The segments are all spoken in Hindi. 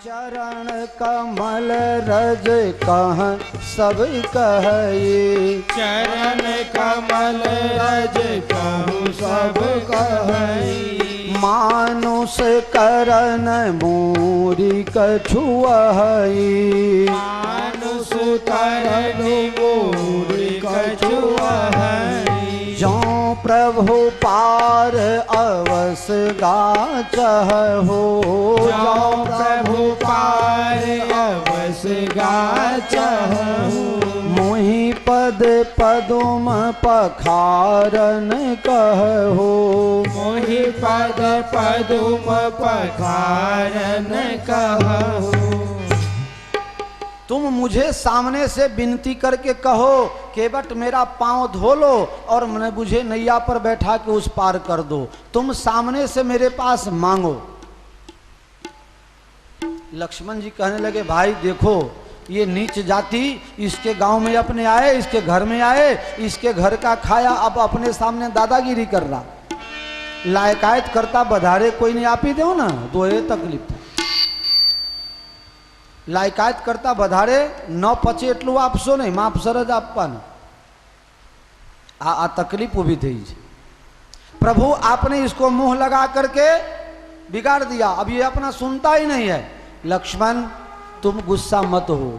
चरण कमल रज कह सब कहे, चरण कमल रज कहूँ सब कहे। मानुष करन मूरी कछुअहि, मानुष करन मूरी कछुअहि। जो प्रभु पार अवस गाचहु, जो प्रभु पार अवस गाचहु। मोहि पद पदुम पखारन कहु, मोहि पद पदुम पखारन कहु। तुम मुझे सामने से विनती करके कहो केवट मेरा पांव धो लो और मुझे नैया पर बैठा के उस पार कर दो। तुम सामने से मेरे पास मांगो। लक्ष्मण जी कहने लगे भाई देखो ये नीच जाति इसके गांव में अपने आए, इसके घर में आए, इसके घर का खाया अब अपने सामने दादागिरी कर रहा। लायकायत करता बधारे कोई नहीं आप ही दो ना तो ये तकलीफ था। लायकायत करता बधारे न पचे एटलू आपशो नहीं माप सरज आपवानु। आ तकलीफ ऊभी थी। प्रभु आपने इसको मुंह लगा करके बिगाड़ दिया। अब ये अपना सुनता ही नहीं है। लक्ष्मण तुम गुस्सा मत हो,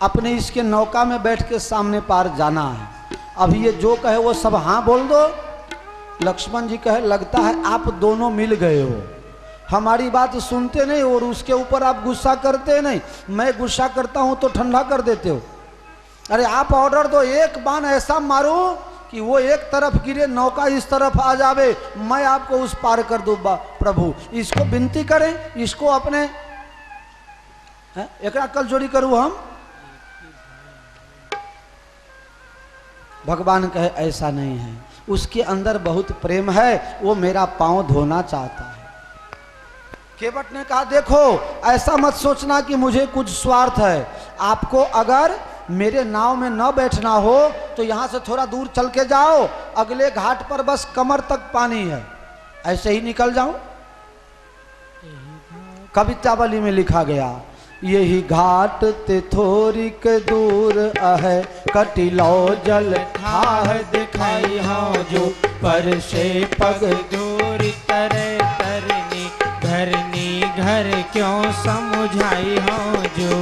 अपने इसके नौका में बैठ के सामने पार जाना है। अब ये जो कहे वो सब हाँ बोल दो। लक्ष्मण जी कहे लगता है आप दोनों मिल गए हो, हमारी बात सुनते नहीं और उसके ऊपर आप गुस्सा करते नहीं। मैं गुस्सा करता हूं तो ठंडा कर देते हो। अरे आप ऑर्डर दो एक बाण ऐसा मारो कि वो एक तरफ गिरे नौका इस तरफ आ जावे, मैं आपको उस पार कर दूं। प्रभु इसको विनती करें, इसको अपने एकरा कल जोड़ी करूं हम। भगवान कहे ऐसा नहीं है, उसके अंदर बहुत प्रेम है, वो मेरा पांव धोना चाहता है। केवट ने कहा देखो ऐसा मत सोचना कि मुझे कुछ स्वार्थ है। आपको अगर मेरे नाव में न बैठना हो तो यहां से थोड़ा दूर चल के जाओ, अगले घाट पर बस कमर तक पानी है, ऐसे ही निकल जाओ। कवितावली में लिखा गया यही घाट ते थोड़ीक दूर है, कटिलो जल ठाह दिखाई हाँ जो पर से पग दूर तरे तरनी घरनी घर क्यों समुझाई हाँ जो।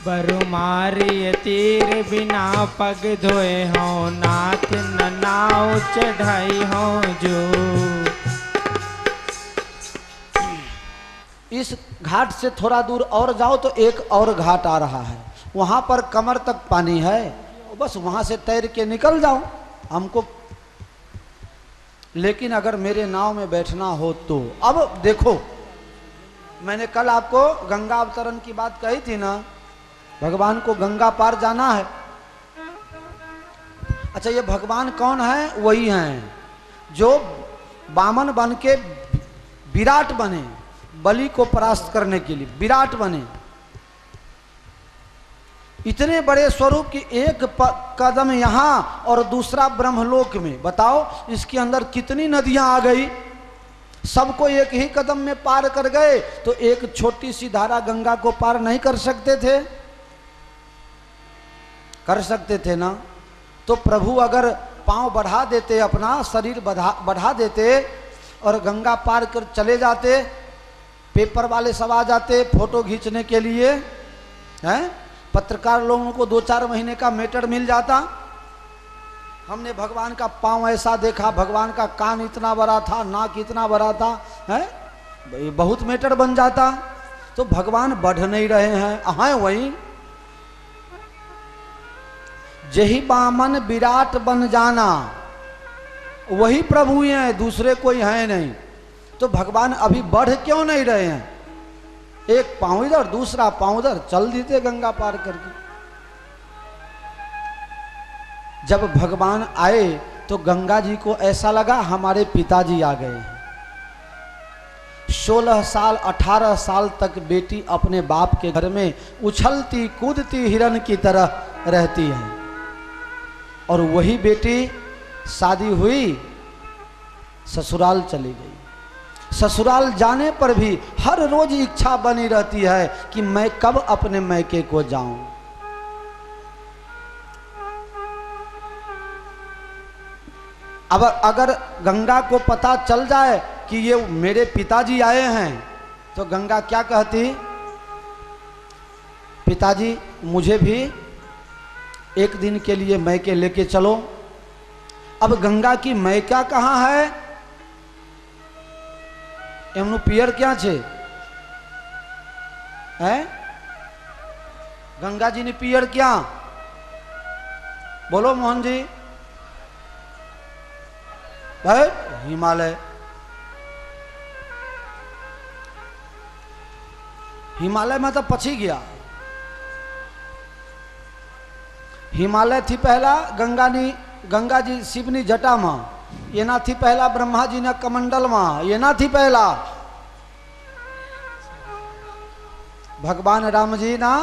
बरु मारिय तीर बिना पग धोए हाँ, नाथ न नाव चढ़ाई हाँ जो। इस घाट से थोड़ा दूर और जाओ तो एक और घाट आ रहा है, वहां पर कमर तक पानी है, बस वहां से तैर के निकल जाओ हमको। लेकिन अगर मेरे नाव में बैठना हो तो। अब देखो मैंने कल आपको गंगा अवतरण की बात कही थी ना, भगवान को गंगा पार जाना है। अच्छा ये भगवान कौन है? वही हैं जो वामन बन के विराट बने, बलि को परास्त करने के लिए विराट बने। इतने बड़े स्वरूप की एक कदम यहां और दूसरा ब्रह्मलोक में। बताओ इसके अंदर कितनी नदियां आ गई, सबको एक ही कदम में पार कर गए। तो एक छोटी सी धारा गंगा को पार नहीं कर सकते थे? कर सकते थे ना। तो प्रभु अगर पांव बढ़ा देते, अपना शरीर बढ़ा देते और गंगा पार कर चले जाते, पेपर वाले सब आ जाते फोटो खींचने के लिए, हैं? पत्रकार लोगों को 2-4 महीने का मेटर मिल जाता। हमने भगवान का पांव ऐसा देखा, भगवान का कान इतना बड़ा था, नाक इतना बड़ा था, हैं? बहुत मेटर बन जाता। तो भगवान बढ़ नहीं रहे हैं, हैं वही। जही बामन विराट बन जाना, वही प्रभु हैं, दूसरे कोई है नहीं। तो भगवान अभी बढ़ क्यों नहीं रहे हैं? एक पांव इधर दूसरा पांव उधर, चल देते गंगा पार करके। जब भगवान आए तो गंगा जी को ऐसा लगा हमारे पिताजी आ गए हैं। 16 साल 18 साल तक बेटी अपने बाप के घर में उछलती कूदती हिरन की तरह रहती है, और वही बेटी शादी हुई ससुराल चली गई। ससुराल जाने पर भी हर रोज इच्छा बनी रहती है कि मैं कब अपने मैके को जाऊं। अब अगर गंगा को पता चल जाए कि ये मेरे पिताजी आए हैं तो गंगा क्या कहती, पिताजी मुझे भी एक दिन के लिए मैके लेके चलो। अब गंगा की मैका कहाँ है, एमनु पियर क्या छे है, गंगा जी ने पियर क्या, बोलो मोहन जी। है हिमालय, हिमालय में तो पछी गया। हिमालय थी पहला गंगा जी शिवनी जटा में, ये ना थी पहला ब्रह्मा जी ना कमंडल में, ये ना थी पहला भगवान राम जी ना।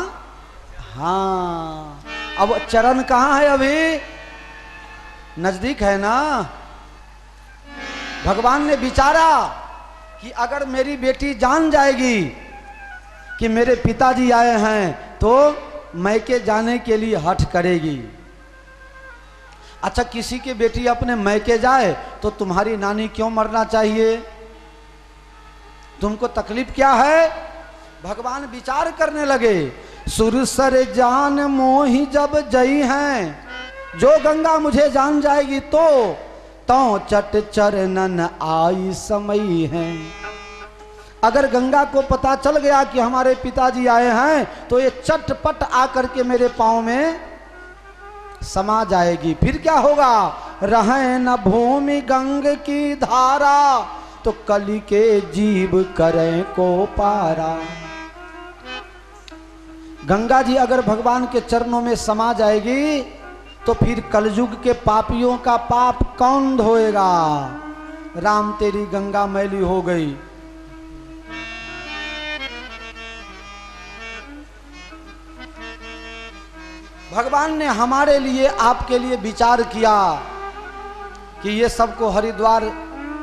हाँ अब चरण कहाँ है, अभी नजदीक है ना। भगवान ने विचारा कि अगर मेरी बेटी जान जाएगी कि मेरे पिताजी आए हैं तो मैके जाने के लिए हठ करेगी। अच्छा किसी की बेटी अपने मैके जाए तो तुम्हारी नानी क्यों मरना चाहिए, तुमको तकलीफ क्या है। भगवान विचार करने लगे, सुरसर जान मोहि जब जई हैं, जो गंगा मुझे जान जाएगी तो चट चरणन आई समय है। अगर गंगा को पता चल गया कि हमारे पिताजी आए हैं तो ये चटपट आकर के मेरे पांव में समा जाएगी। फिर क्या होगा, रहे न भूमि गंग की धारा, तो कली के जीव करें को पारा। गंगा जी अगर भगवान के चरणों में समा जाएगी तो फिर कलयुग के पापियों का पाप कौन धोएगा। राम तेरी गंगा मैली हो गई। भगवान ने हमारे लिए आपके लिए विचार किया कि ये सबको हरिद्वार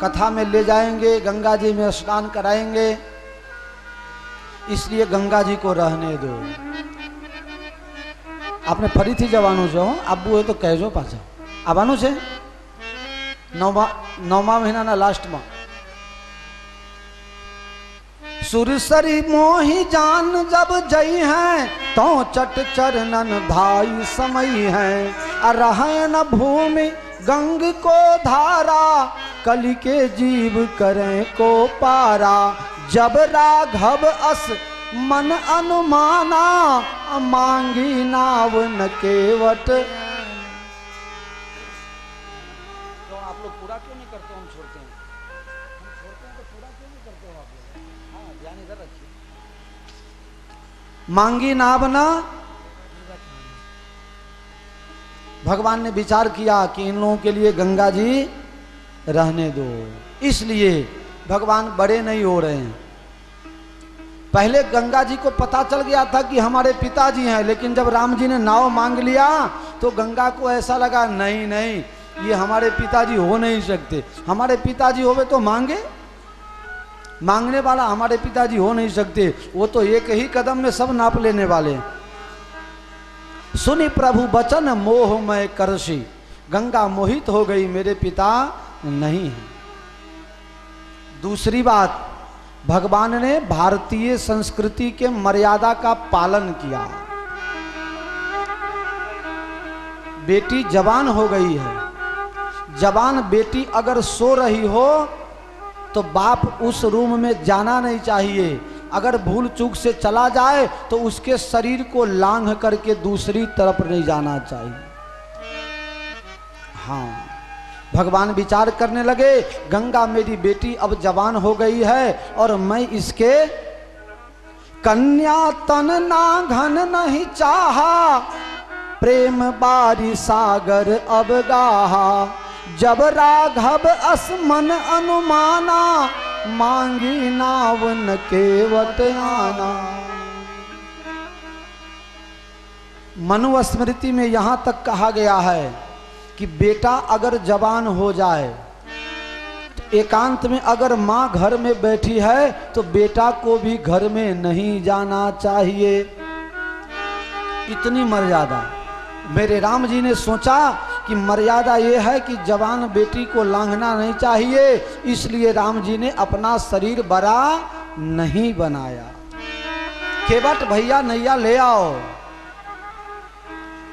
कथा में ले जाएंगे, गंगा जी में स्नान कराएंगे, इसलिए गंगा जी को रहने दो। आपने फरीथी जवानों छो, आबू हो तो कहजो पाछा આવવાનું છે। नौमा महीना ना लास्ट में सुरसरी मोही जान जब जई हैं, तो चट चरणन धाई समय है। रहे न भूमि गंग को धारा, कली के जीव करें को पारा। जब राघव अस मन अनुमाना, मांगी नाव न केवट। तो आप लोग पूरा क्यों नहीं करते, हम छोड़ते हैं, हम छोड़ते हैं तो पूरा क्यों नहीं करते हो आप लोग। हाँ ध्यान इधर रखिए। मांगी नाव न, भगवान ने विचार किया कि इन लोगों के लिए गंगा जी रहने दो, इसलिए भगवान बड़े नहीं हो रहे हैं। पहले गंगा जी को पता चल गया था कि हमारे पिताजी हैं, लेकिन जब राम जी ने नाव मांग लिया तो गंगा को ऐसा लगा नहीं नहीं ये हमारे पिताजी हो नहीं सकते। हमारे पिताजी होवे तो मांगने वाला हमारे पिताजी हो नहीं सकते, वो तो एक ही कदम में सब नाप लेने वाले। सुनी प्रभु बचन मोह मैं करसी, गंगा मोहित हो गई, मेरे पिता नहीं है। दूसरी बात, भगवान ने भारतीय संस्कृति के मर्यादा का पालन किया। बेटी जवान हो गई है, जवान बेटी अगर सो रही हो तो बाप उस रूम में जाना नहीं चाहिए। अगर भूल चूक से चला जाए तो उसके शरीर को लांघ करके दूसरी तरफ नहीं जाना चाहिए। हाँ, भगवान विचार करने लगे, गंगा मेरी बेटी अब जवान हो गई है और मैं इसके कन्या तन ना घन नहीं चाहा, प्रेम बारी सागर अब गाहा। जब राघव अस मन अनुमाना, मांगी नाव न केवट आना। मनुस्मृति में यहां तक कहा गया है कि बेटा अगर जवान हो जाए एकांत में अगर माँ घर में बैठी है तो बेटा को भी घर में नहीं जाना चाहिए। इतनी मर्यादा। मेरे राम जी ने सोचा कि मर्यादा ये है कि जवान बेटी को लांघना नहीं चाहिए, इसलिए राम जी ने अपना शरीर बड़ा नहीं बनाया। केवट भैया नैया ले आओ।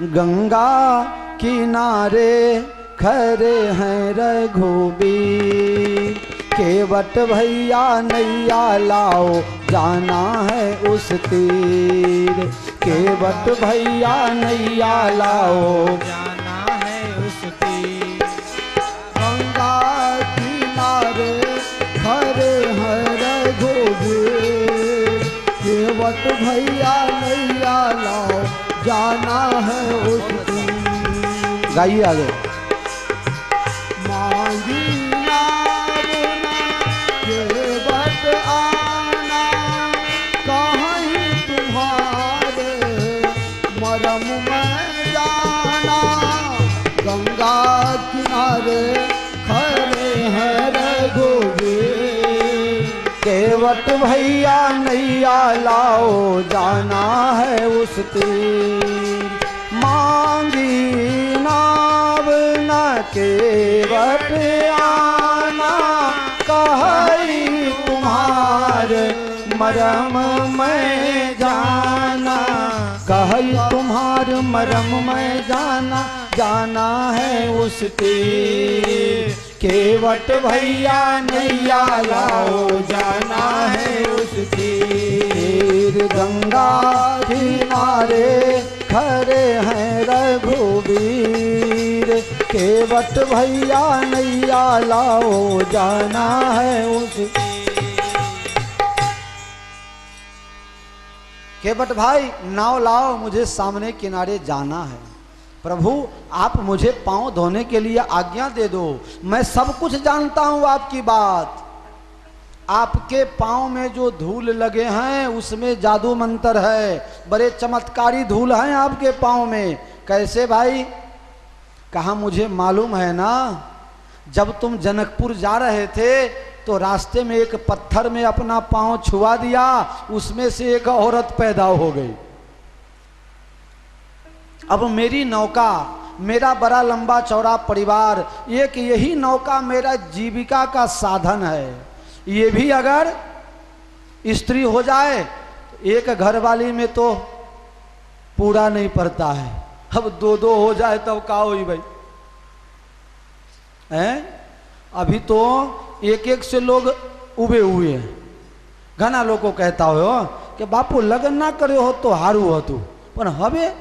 गंगा किनारे खड़े हैं रघुबीर, केवट भैया नैया लाओ जाना है उस तीर। केवट भैया नैया लाओ जाना है उस तीर। गंगा किनारे खड़े हैं रघुबीर, केवट भैया नैया लाओ जाना है उस तीर। गाइए आगे। मांगी केवट आना कहीं तुम्हारे मरम में जाना। गंगा किनारे खड़े हैं रघुबीर, केवट भैया नैया लाओ जाना है उस तीर। मांगी नाव न केवट आना कहीं तुम्हारे मरम में जाना। कहीं तुम्हारे मरम में जाना, जाना है उस तीर। केवट भैया नैया लाओ जाना है उस तीर। गंगा किनारे खड़े हैं रघुबीर, केवट भैया नैया लाओ जाना है उस। केवट भाई नाव लाओ, मुझे सामने किनारे जाना है। प्रभु आप मुझे पांव धोने के लिए आज्ञा दे दो, मैं सब कुछ जानता हूं आपकी बात। आपके पांव में जो धूल लगे हैं उसमें जादू मंत्र है, बड़े चमत्कारी धूल हैं आपके पांव में। कैसे भाई? कहा मुझे मालूम है ना, जब तुम जनकपुर जा रहे थे तो रास्ते में एक पत्थर में अपना पांव छुआ दिया, उसमें से एक औरत पैदा हो गई। अब मेरी नौका, मेरा बड़ा लंबा चौड़ा परिवार, एक यही नौका मेरा जीविका का साधन है। ये भी अगर स्त्री हो जाए तो एक घरवाली में तो पूरा नहीं पड़ता है, अब दो दो हो जाए तब का हुई भाई हैं? अभी तो एक एक से लोग उबे हुए हैं। घना लोग को कहता हो कि बापू लगन ना करे हो तो हारू हो तू, पर हवे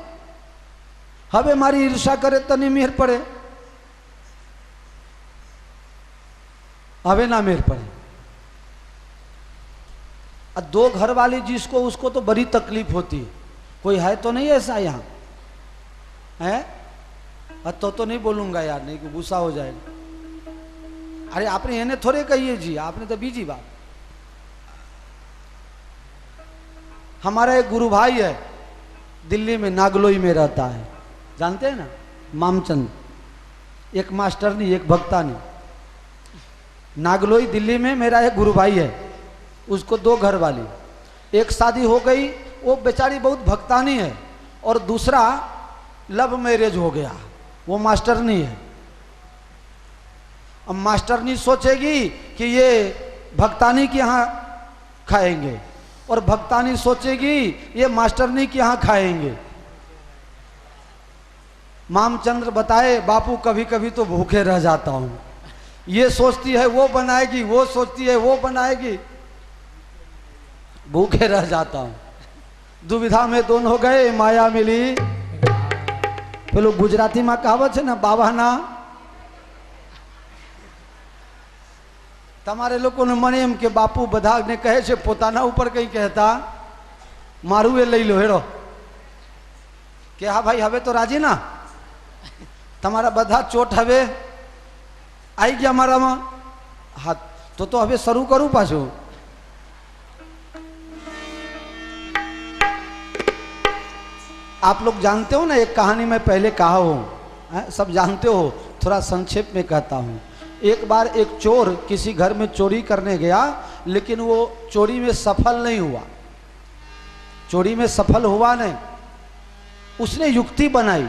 हवे मारी ईर्षा करे तनी मेहर पड़े, हवे ना मेहर पड़े। दो घर वाली जिसको उसको तो बड़ी तकलीफ होती है। कोई है तो नहीं ऐसा यहाँ है? तो नहीं बोलूंगा यार, नहीं कि गुस्सा हो जाएगा। अरे आपने इन्हें थोड़े कहिए जी, आपने तो बीजी बात। हमारा एक गुरु भाई है, दिल्ली में नागलोई में रहता है, जानते हैं ना, मामचंद। एक मास्टरनी एक भक्तानी। नागलोई दिल्ली में मेरा एक गुरु भाई है, उसको दो घर वाली। एक शादी हो गई, वो बेचारी बहुत भक्तानी है, और दूसरा लव मैरिज हो गया, वो मास्टरनी है। अब मास्टरनी सोचेगी कि ये भक्तानी के यहाँ खाएंगे, और भक्तानी सोचेगी ये मास्टरनी के यहाँ खाएंगे। मामचंद्र बताए बापू कभी कभी तो भूखे रह जाता हूँ, ये सोचती है वो बनाएगी, वो सोचती है वो बनाएगी, भूखे रह जाता हूँ। दुविधा में दोनों हो गए, माया मिली। पेलो गुजराती में कहावत है ना, बाबा ना તમારે લોકોને મને એમ કે બાપુ બધાને કહે છે, પોતાના ઉપર કંઈ કહેતા મારું એ લઈ લો હેડો કે હા ભાઈ હવે તો રાજી ના, તમારા બધા ચોટ હવે આવી ગયા મારામાં, હા તો હવે શરૂ કરું પાછું। आप लोग जानते हो ना, एक कहानी मैं पहले कहा हूँ, सब जानते हो, थोड़ा संक्षेप में कहता हूँ। एक बार एक चोर किसी घर में चोरी करने गया, लेकिन वो चोरी में सफल नहीं हुआ। चोरी में सफल हुआ नहीं। उसने युक्ति बनाई,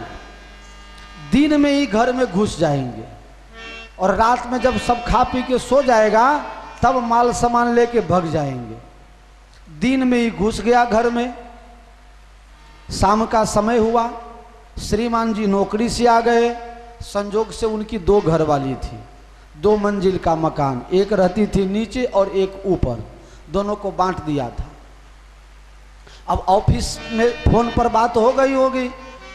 दिन में ही घर में घुस जाएंगे और रात में जब सब खा पी के सो जाएगा तब माल सामान लेके भाग जाएंगे। दिन में ही घुस गया घर में। शाम का समय हुआ, श्रीमान जी नौकरी से आ गए। संजोग से उनकी 2 घरवाली थी, 2 मंजिल का मकान, एक रहती थी नीचे और एक ऊपर, दोनों को बांट दिया था। अब ऑफिस में फोन पर बात हो गई होगी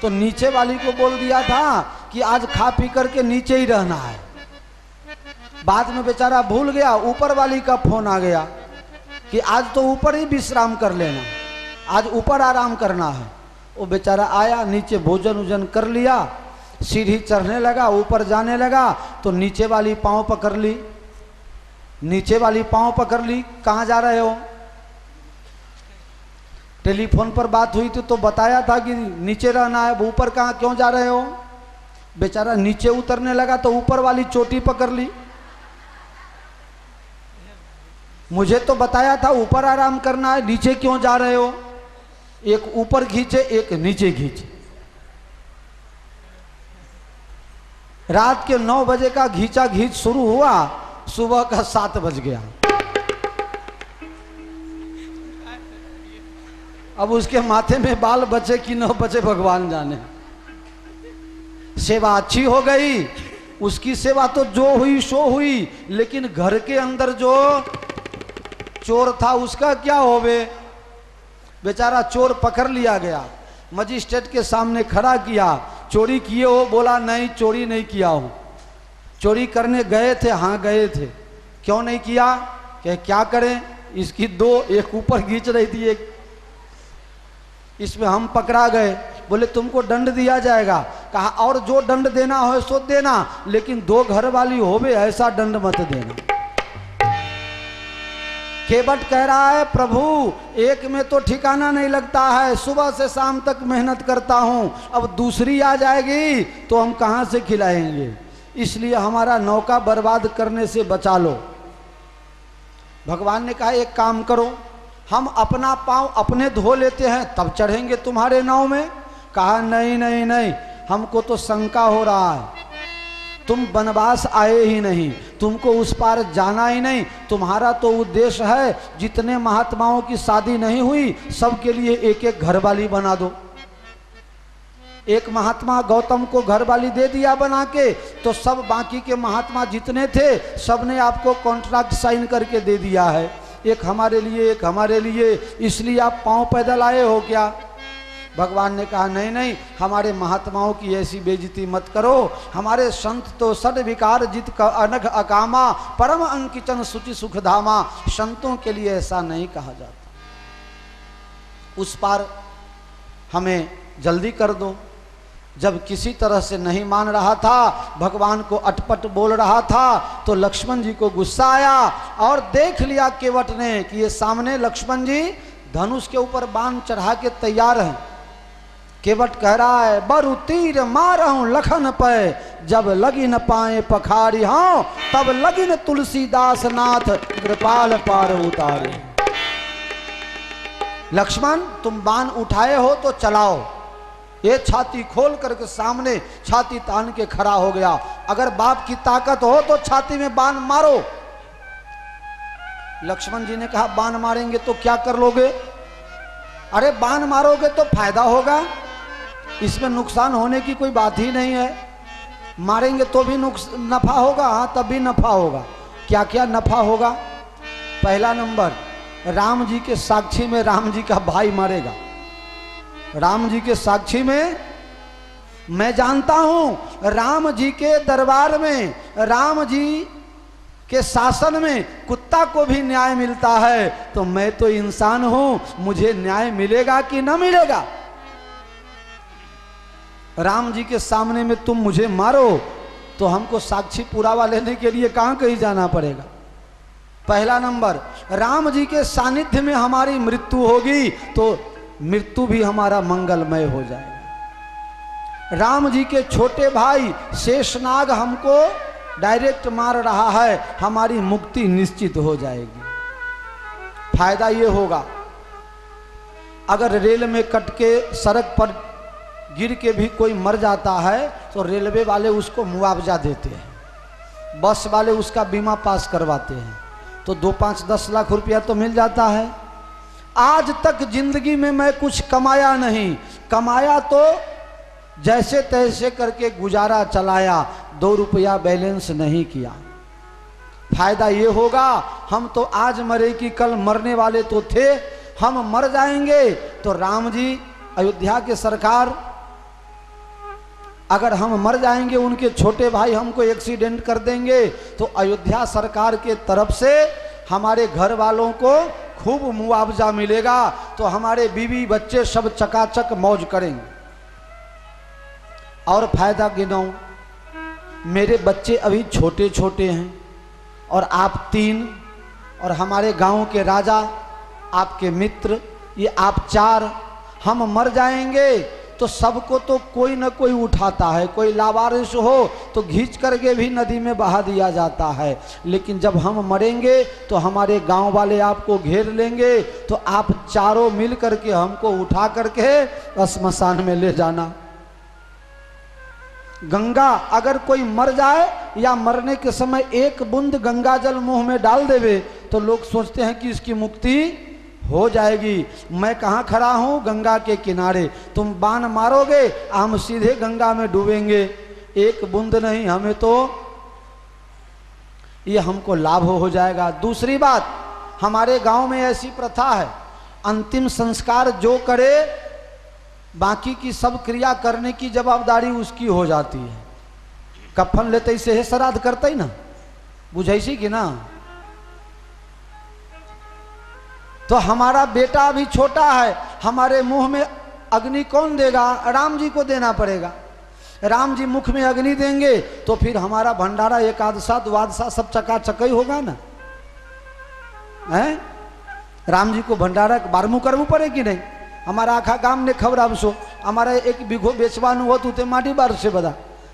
तो नीचे वाली को बोल दिया था कि आज खा पी करके नीचे ही रहना है। बाद में बेचारा भूल गया, ऊपर वाली का फोन आ गया कि आज तो ऊपर ही विश्राम कर लेना, आज ऊपर आराम करना है। वो बेचारा आया, नीचे भोजन उजन कर लिया, सीढ़ी चढ़ने लगा, ऊपर जाने लगा तो नीचे वाली पाँव पकड़ ली। नीचे वाली पाँव पकड़ ली, कहाँ जा रहे हो? टेलीफोन पर बात हुई थी तो बताया था कि नीचे रहना है, ऊपर कहाँ क्यों जा रहे हो? बेचारा नीचे उतरने लगा तो ऊपर वाली चोटी पकड़ ली। मुझे तो बताया था ऊपर आराम करना है, नीचे क्यों जा रहे हो? एक ऊपर खींचे, एक नीचे खींचे। रात के 9 बजे का घींचा घींच शुरू हुआ, सुबह का 7 बज गया। अब उसके माथे में बाल बचे कि न बचे भगवान जाने। सेवा अच्छी हो गई, उसकी सेवा तो जो हुई सो हुई, लेकिन घर के अंदर जो चोर था उसका क्या होवे? बेचारा चोर पकड़ लिया गया, मजिस्ट्रेट के सामने खड़ा किया। चोरी किए हो? बोला नहीं, चोरी नहीं किया हूं। चोरी करने गए थे? हाँ गए थे। क्यों नहीं किया? क्या करें, इसकी 2, एक ऊपर खींच रही थी, एक इसमें हम पकड़ा गए। बोले तुमको दंड दिया जाएगा। कहा और जो दंड देना हो सो देना, लेकिन 2 घर वाली होवे ऐसा दंड मत देना। केवट कह रहा है प्रभु एक में तो ठिकाना नहीं लगता है, सुबह से शाम तक मेहनत करता हूं, अब दूसरी आ जाएगी तो हम कहां से खिलाएंगे, इसलिए हमारा नौका बर्बाद करने से बचा लो। भगवान ने कहा एक काम करो, हम अपना पांव अपने धो लेते हैं तब चढ़ेंगे तुम्हारे नाव में। कहा नहीं नहीं नहीं, हमको तो शंका हो रहा है, तुम वनवास आए ही नहीं, तुमको उस पार जाना ही नहीं, तुम्हारा तो उद्देश्य है जितने महात्माओं की शादी नहीं हुई सबके लिए एक एक घरवाली बना दो। एक महात्मा गौतम को घरवाली दे दिया बना के, तो सब बाकी के महात्मा जितने थे सबने आपको कॉन्ट्रैक्ट साइन करके दे दिया है, एक हमारे लिए एक हमारे लिए, इसलिए आप पांव पैदल आए हो क्या? भगवान ने कहा नहीं नहीं, हमारे महात्माओं की ऐसी बेइज्जती मत करो, हमारे संत तो सद विकार जित का अनघ अकामा परम अंकिचन सुचि सुख धामा, संतों के लिए ऐसा नहीं कहा जाता। उस पार हमें जल्दी कर दो। जब किसी तरह से नहीं मान रहा था, भगवान को अटपट बोल रहा था, तो लक्ष्मण जी को गुस्सा आया और देख लिया केवट ने कि ये सामने लक्ष्मण जी धनुष के ऊपर बाण चढ़ा के तैयार हैं। केवट कह रहा है बरु तीर मारहूं लखन पे, जब लगी न पाए पखारी हूं, तब लगी न तुलसीदास नाथ कृपाल पार उतारे। लक्ष्मण तुम बाण उठाए हो तो चलाओ। ये छाती खोल करके सामने छाती तान के खड़ा हो गया। अगर बाप की ताकत हो तो छाती में बाण मारो। लक्ष्मण जी ने कहा बाण मारेंगे तो क्या कर लोगे? अरे बाण मारोगे तो फायदा होगा, इसमें नुकसान होने की कोई बात ही नहीं है। मारेंगे तो भी नफा होगा, हाँ तब भी नफा होगा। क्या क्या नफा होगा? पहला नंबर, राम जी के साक्षी में राम जी का भाई मरेगा। राम जी के साक्षी में मैं जानता हूं राम जी के दरबार में, राम जी के शासन में कुत्ता को भी न्याय मिलता है, तो मैं तो इंसान हूं, मुझे न्याय मिलेगा कि ना मिलेगा? राम जी के सामने में तुम मुझे मारो तो हमको साक्षी पुरावा लेने के लिए कहां कहीं जाना पड़ेगा। पहला नंबर, राम जी के सानिध्य में हमारी मृत्यु होगी तो मृत्यु भी हमारा मंगलमय हो जाएगा। राम जी के छोटे भाई शेषनाग हमको डायरेक्ट मार रहा है, हमारी मुक्ति निश्चित हो जाएगी। फायदा ये होगा, अगर रेल में कट के सड़क पर गिर के भी कोई मर जाता है तो रेलवे वाले उसको मुआवजा देते हैं, बस वाले उसका बीमा पास करवाते हैं, तो 2, 5, 10 लाख रुपया तो मिल जाता है। आज तक जिंदगी में मैं कुछ कमाया नहीं, कमाया तो जैसे तैसे करके गुजारा चलाया, 2 रुपया बैलेंस नहीं किया। फायदा ये होगा, हम तो आज मरे कि कल मरने वाले तो थे, हम मर जाएंगे तो राम जी अयोध्या के सरकार, अगर हम मर जाएंगे, उनके छोटे भाई हमको एक्सीडेंट कर देंगे, तो अयोध्या सरकार के तरफ से हमारे घर वालों को खूब मुआवजा मिलेगा, तो हमारे बीवी बच्चे सब चकाचक मौज करेंगे। और फायदा गिनाऊं, मेरे बच्चे अभी छोटे छोटे हैं और आप 3 और हमारे गांव के राजा, आपके मित्र, ये आप 4, हम मर जाएंगे तो सबको तो कोई न कोई उठाता है, कोई लावारिस हो तो घींच करके भी नदी में बहा दिया जाता है, लेकिन जब हम मरेंगे तो हमारे गांव वाले आपको घेर लेंगे, तो आप चारों मिल करके हमको उठा करके श्मशान में ले जाना। गंगा अगर कोई मर जाए या मरने के समय 1 बूंद गंगा जल मुंह में डाल देवे तो लोग सोचते हैं कि इसकी मुक्ति हो जाएगी। मैं कहाँ खड़ा हूँ? गंगा के किनारे। तुम बाण मारोगे, हम सीधे गंगा में डूबेंगे। 1 बूंद नहीं, हमें तो ये हमको लाभ हो जाएगा। दूसरी बात, हमारे गांव में ऐसी प्रथा है, अंतिम संस्कार जो करे बाकी की सब क्रिया करने की जवाबदारी उसकी हो जाती है। कफन लेते से है, श्राद्ध करते ही ना, बुझैसी कि ना। तो हमारा बेटा अभी छोटा है, हमारे मुंह में अग्नि कौन देगा? राम जी को देना पड़ेगा। राम जी मुख में अग्नि देंगे तो फिर हमारा भंडारा एकादशा द्वादशा सब चकाचक ही होगा ना, है? राम जी को भंडारा बारमू करवू पड़े कि नहीं? हमारा आखा गाम ने खबर आपसो, हमारे 1 बीघो बेचवानु हो तो माटी बार से बदा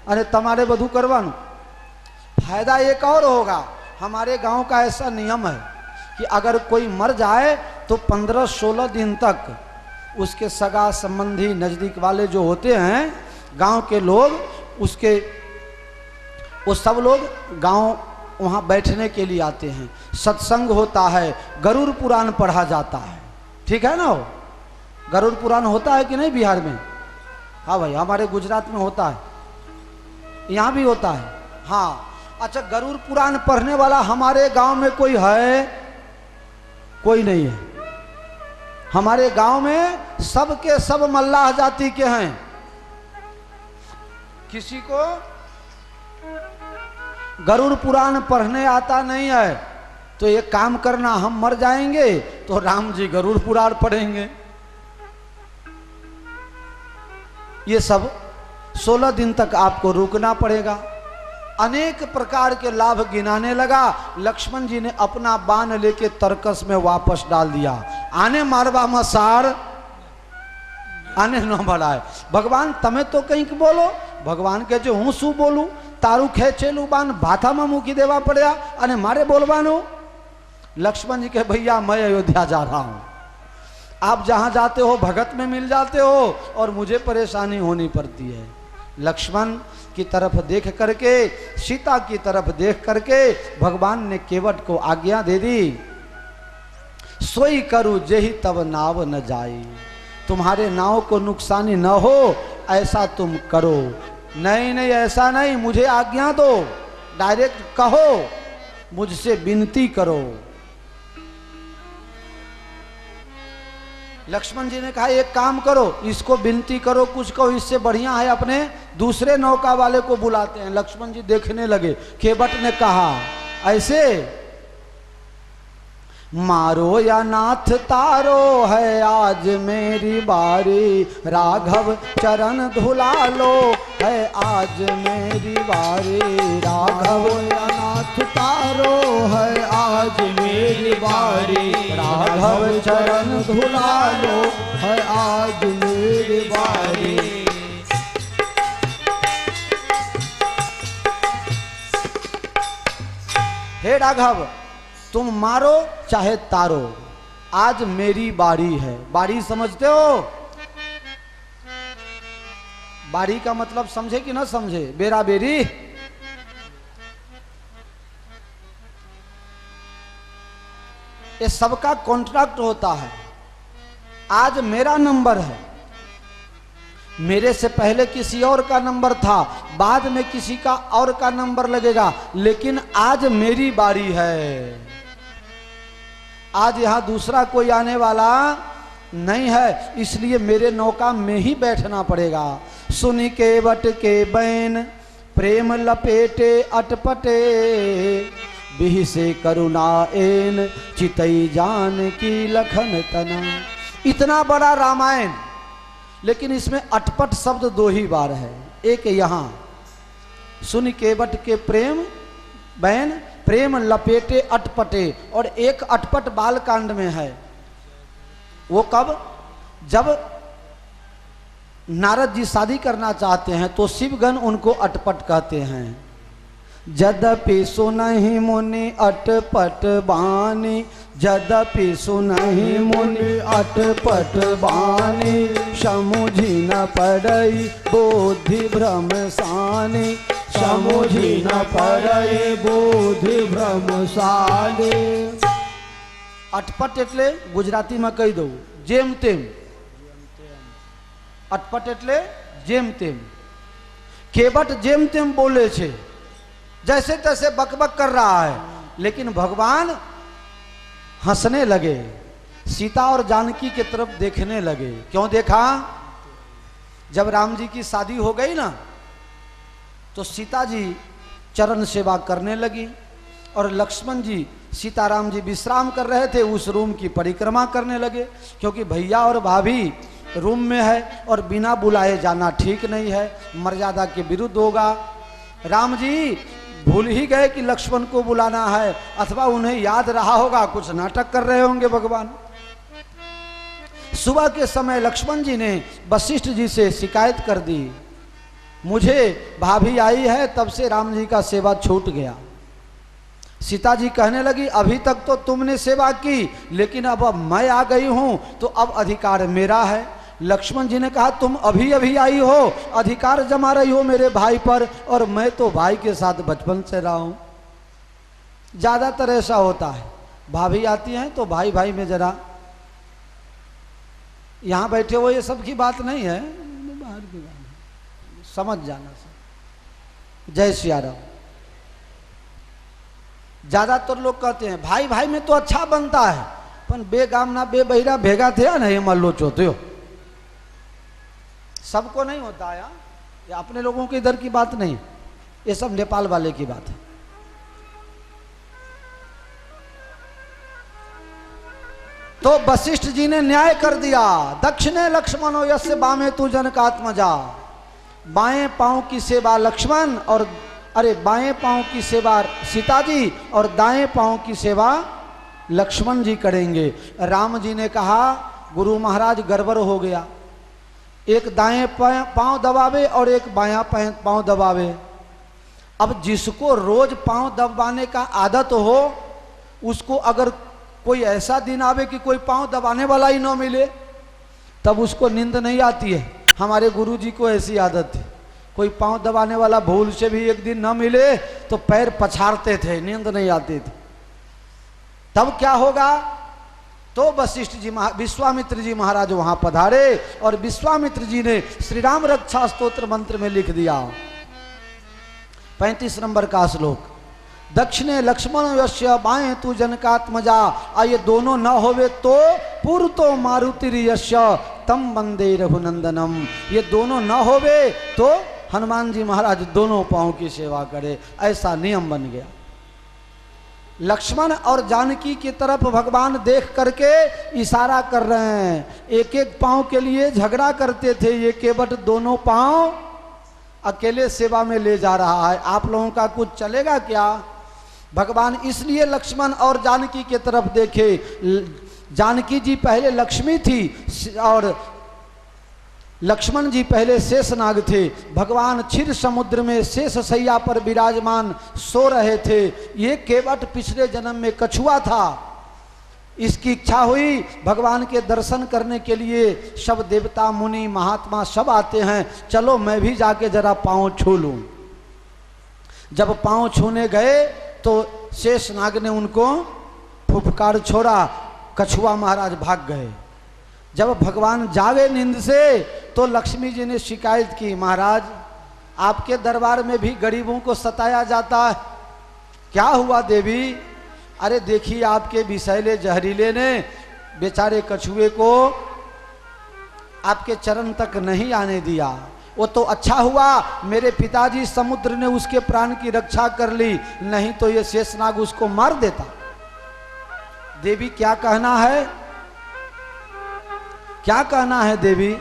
अरे तमारे बधु करवानु। फायदा एक और होगा, हमारे गांव का ऐसा नियम है कि अगर कोई मर जाए तो 15-16 दिन तक उसके सगा संबंधी नजदीक वाले जो होते हैं गांव के लोग, वो सब लोग गांव वहां बैठने के लिए आते हैं। सत्संग होता है, गरुड़ पुराण पढ़ा जाता है, ठीक है ना? वो गरुड़ पुराण होता है कि नहीं बिहार में? हाँ भाई, हमारे गुजरात में होता है, यहाँ भी होता है। हाँ अच्छा, गरुड़ पुराण पढ़ने वाला हमारे गांव में कोई है? कोई नहीं है। हमारे गांव में सब के सब मल्लाह जाति के हैं, किसी को गरुड़ पुराण पढ़ने आता नहीं है। तो ये काम करना, हम मर जाएंगे तो राम जी गरुड़ पुराण पढ़ेंगे। ये सब 16 दिन तक आपको रुकना पड़ेगा। अनेक प्रकार के लाभ गिनाने लगा। लक्ष्मण जी ने अपना बाण लेके तरकस में वापस डाल दिया। आने मारवा मसार आने न बढ़ाए। भगवान तमें तो कहीं बोलो, भगवान के जो हूँ शू बोलू, तारू खेचेलू बाण भाथा में मूकी देवा पड़ा अने मारे बोलवानो। लक्ष्मण जी के भैया मैं अयोध्या जा रहा हूँ, आप जहाँ जाते हो भगत में मिल जाते हो और मुझे परेशानी होनी पड़ती है। लक्ष्मण की तरफ देख करके, सीता की तरफ देख करके भगवान ने केवट को आज्ञा दे दी, सोई करूं जेहि तब नाव न जाई। तुम्हारे नाव को नुकसानी न हो ऐसा तुम करो। नहीं नहीं, ऐसा नहीं, मुझे आज्ञा दो, डायरेक्ट कहो, मुझसे विनती करो। लक्ष्मण जी ने कहा एक काम करो, इसको विनती करो, कुछ कहो, इससे बढ़िया है अपने दूसरे नौका वाले को बुलाते हैं। लक्ष्मण जी देखने लगे। केवट ने कहा ऐसे, मारो या नाथ तारो है आज मेरी बारी, राघव चरण धुला लो है आज मेरी बारी। राघव या नाथ तारो है आज मेरी बारी, राघव चरण धुला लो है आज मेरी बारी। हे राघव तुम मारो चाहे तारो, आज मेरी बारी है। बारी समझते हो? बारी का मतलब समझे कि ना समझे? बेरा बेरी। ये सबका कॉन्ट्रैक्ट होता है। आज मेरा नंबर है, मेरे से पहले किसी और का नंबर था, बाद में किसी का और का नंबर लगेगा, लेकिन आज मेरी बारी है। आज यहां दूसरा कोई आने वाला नहीं है, इसलिए मेरे नौका में ही बैठना पड़ेगा। सुनी के बट के बैन प्रेम लपेटे अटपटे, बिहि से करुणा एन चितई जान की लखन तना। इतना बड़ा रामायण, लेकिन इसमें अटपट शब्द दो ही बार है। एक यहां सुन केवट के प्रेम बैन प्रेम लपेटे अटपटे, और एक अटपट बाल कांड में है। वो कब? जब नारद जी शादी करना चाहते हैं तो शिवगण उनको अटपट कहते हैं। जदपि सुनहि मुनि अटपट बानी, जदपि सुनहि मुनि अटपट बानी, समुझि न पड़ई बोधि भ्रम सानी, समुझि न पड़ई बोधि भ्रम सानी। अटपट एटले गुजराती में कही दो जेम तेम। अटपट एटले जेम तेम। केवट जेम तेम बोले छे, जैसे तैसे बकबक कर रहा है, लेकिन भगवान हंसने लगे, सीता और जानकी की तरफ देखने लगे। क्यों देखा? जब राम जी की शादी हो गई ना, तो सीता जी चरण सेवा करने लगी, और लक्ष्मण जी सीताराम जी विश्राम कर रहे थे, उस रूम की परिक्रमा करने लगे। क्योंकि भैया और भाभी रूम में है और बिना बुलाए जाना ठीक नहीं है, मर्यादा के विरुद्ध होगा। राम जी भूल ही गए कि लक्ष्मण को बुलाना है, अथवा उन्हें याद रहा होगा, कुछ नाटक कर रहे होंगे भगवान। सुबह के समय लक्ष्मण जी ने वशिष्ठ जी से शिकायत कर दी, मुझे भाभी आई है, तब से राम जी का सेवा छूट गया। सीता जी कहने लगी, अभी तक तो तुमने सेवा की, लेकिन अब मैं आ गई हूं तो अब अधिकार मेरा है। लक्ष्मण जी ने कहा, तुम अभी अभी आई हो, अधिकार जमा रही हो मेरे भाई पर, और मैं तो भाई के साथ बचपन से रहा हूं। ज्यादातर ऐसा होता है, भाभी आती हैं तो भाई भाई में जरा, यहां बैठे हो ये सब की बात नहीं है, बाहर की बात है, समझ जाना सब। जय सिया राम। ज्यादातर लोग कहते हैं भाई भाई में तो अच्छा बनता है, पर बेगाम ना बे बहिरा भेगा थे ना, ये मान लो चोते हो। सबको नहीं होता है, ये अपने लोगों के इधर की बात नहीं, ये सब नेपाल वाले की बात है। तो वशिष्ठ जी ने न्याय कर दिया, दक्षिणे लक्ष्मणो यस्य बामे तू जनकात्मजा। बाएं पांव की सेवा लक्ष्मण और बाएं पांव की सेवा सीता जी और दाएं पांव की सेवा लक्ष्मण जी करेंगे। राम जी ने कहा, गुरु महाराज गड़बड़ हो गया, एक दाएं पांव दबावे और एक बायां पांव दबावे। अब जिसको रोज पांव दबाने का आदत हो, उसको अगर कोई ऐसा दिन आवे कि कोई पांव दबाने वाला ही ना मिले, तब उसको नींद नहीं आती है। हमारे गुरु जी को ऐसी आदत थी, कोई पांव दबाने वाला भूल से भी एक दिन न मिले तो पैर पछाड़ते थे, नींद नहीं आती थी। तब क्या होगा? तो वशिष्ठ जी विश्वामित्र जी महाराज वहां पधारे, और विश्वामित्र जी ने श्री राम रक्षा स्तोत्र मंत्र में लिख दिया 35 नंबर का श्लोक, दक्षिणे लक्ष्मण यस्य बाएं तू जनकात्मजा। ये दोनों न होवे तो पूर्व तो मारुति यस्य तम वंदे रघुनंदनम। ये दोनों न होवे तो हनुमान जी महाराज दोनों पांव की सेवा करे, ऐसा नियम बन गया। लक्ष्मण और जानकी की तरफ भगवान देख करके इशारा कर रहे हैं, एक एक पांव के लिए झगड़ा करते थे, ये केवट दोनों पांव अकेले सेवा में ले जा रहा है, आप लोगों का कुछ चलेगा क्या? भगवान इसलिए लक्ष्मण और जानकी की तरफ देखे। जानकी जी पहले लक्ष्मी थी और लक्ष्मण जी पहले शेषनाग थे, भगवान क्षीर समुद्र में शेष सैया पर विराजमान सो रहे थे। ये केवट पिछले जन्म में कछुआ था। इसकी इच्छा हुई भगवान के दर्शन करने के लिए, सब देवता मुनि महात्मा सब आते हैं, चलो मैं भी जाके जरा पांव छू लूं। जब पांव छूने गए तो शेषनाग ने उनको फुफकार छोड़ा, कछुआ महाराज भाग गए। जब भगवान जागे नींद से तो लक्ष्मी जी ने शिकायत की, महाराज आपके दरबार में भी गरीबों को सताया जाता है, क्या हुआ देवी? अरे देखिए आपके विषैले जहरीले ने बेचारे कछुए को आपके चरण तक नहीं आने दिया। वो तो अच्छा हुआ मेरे पिताजी समुद्र ने उसके प्राण की रक्षा कर ली, नहीं तो ये शेषनाग उसको मार देता। देवी क्या कहना है, क्या कहना है देवी?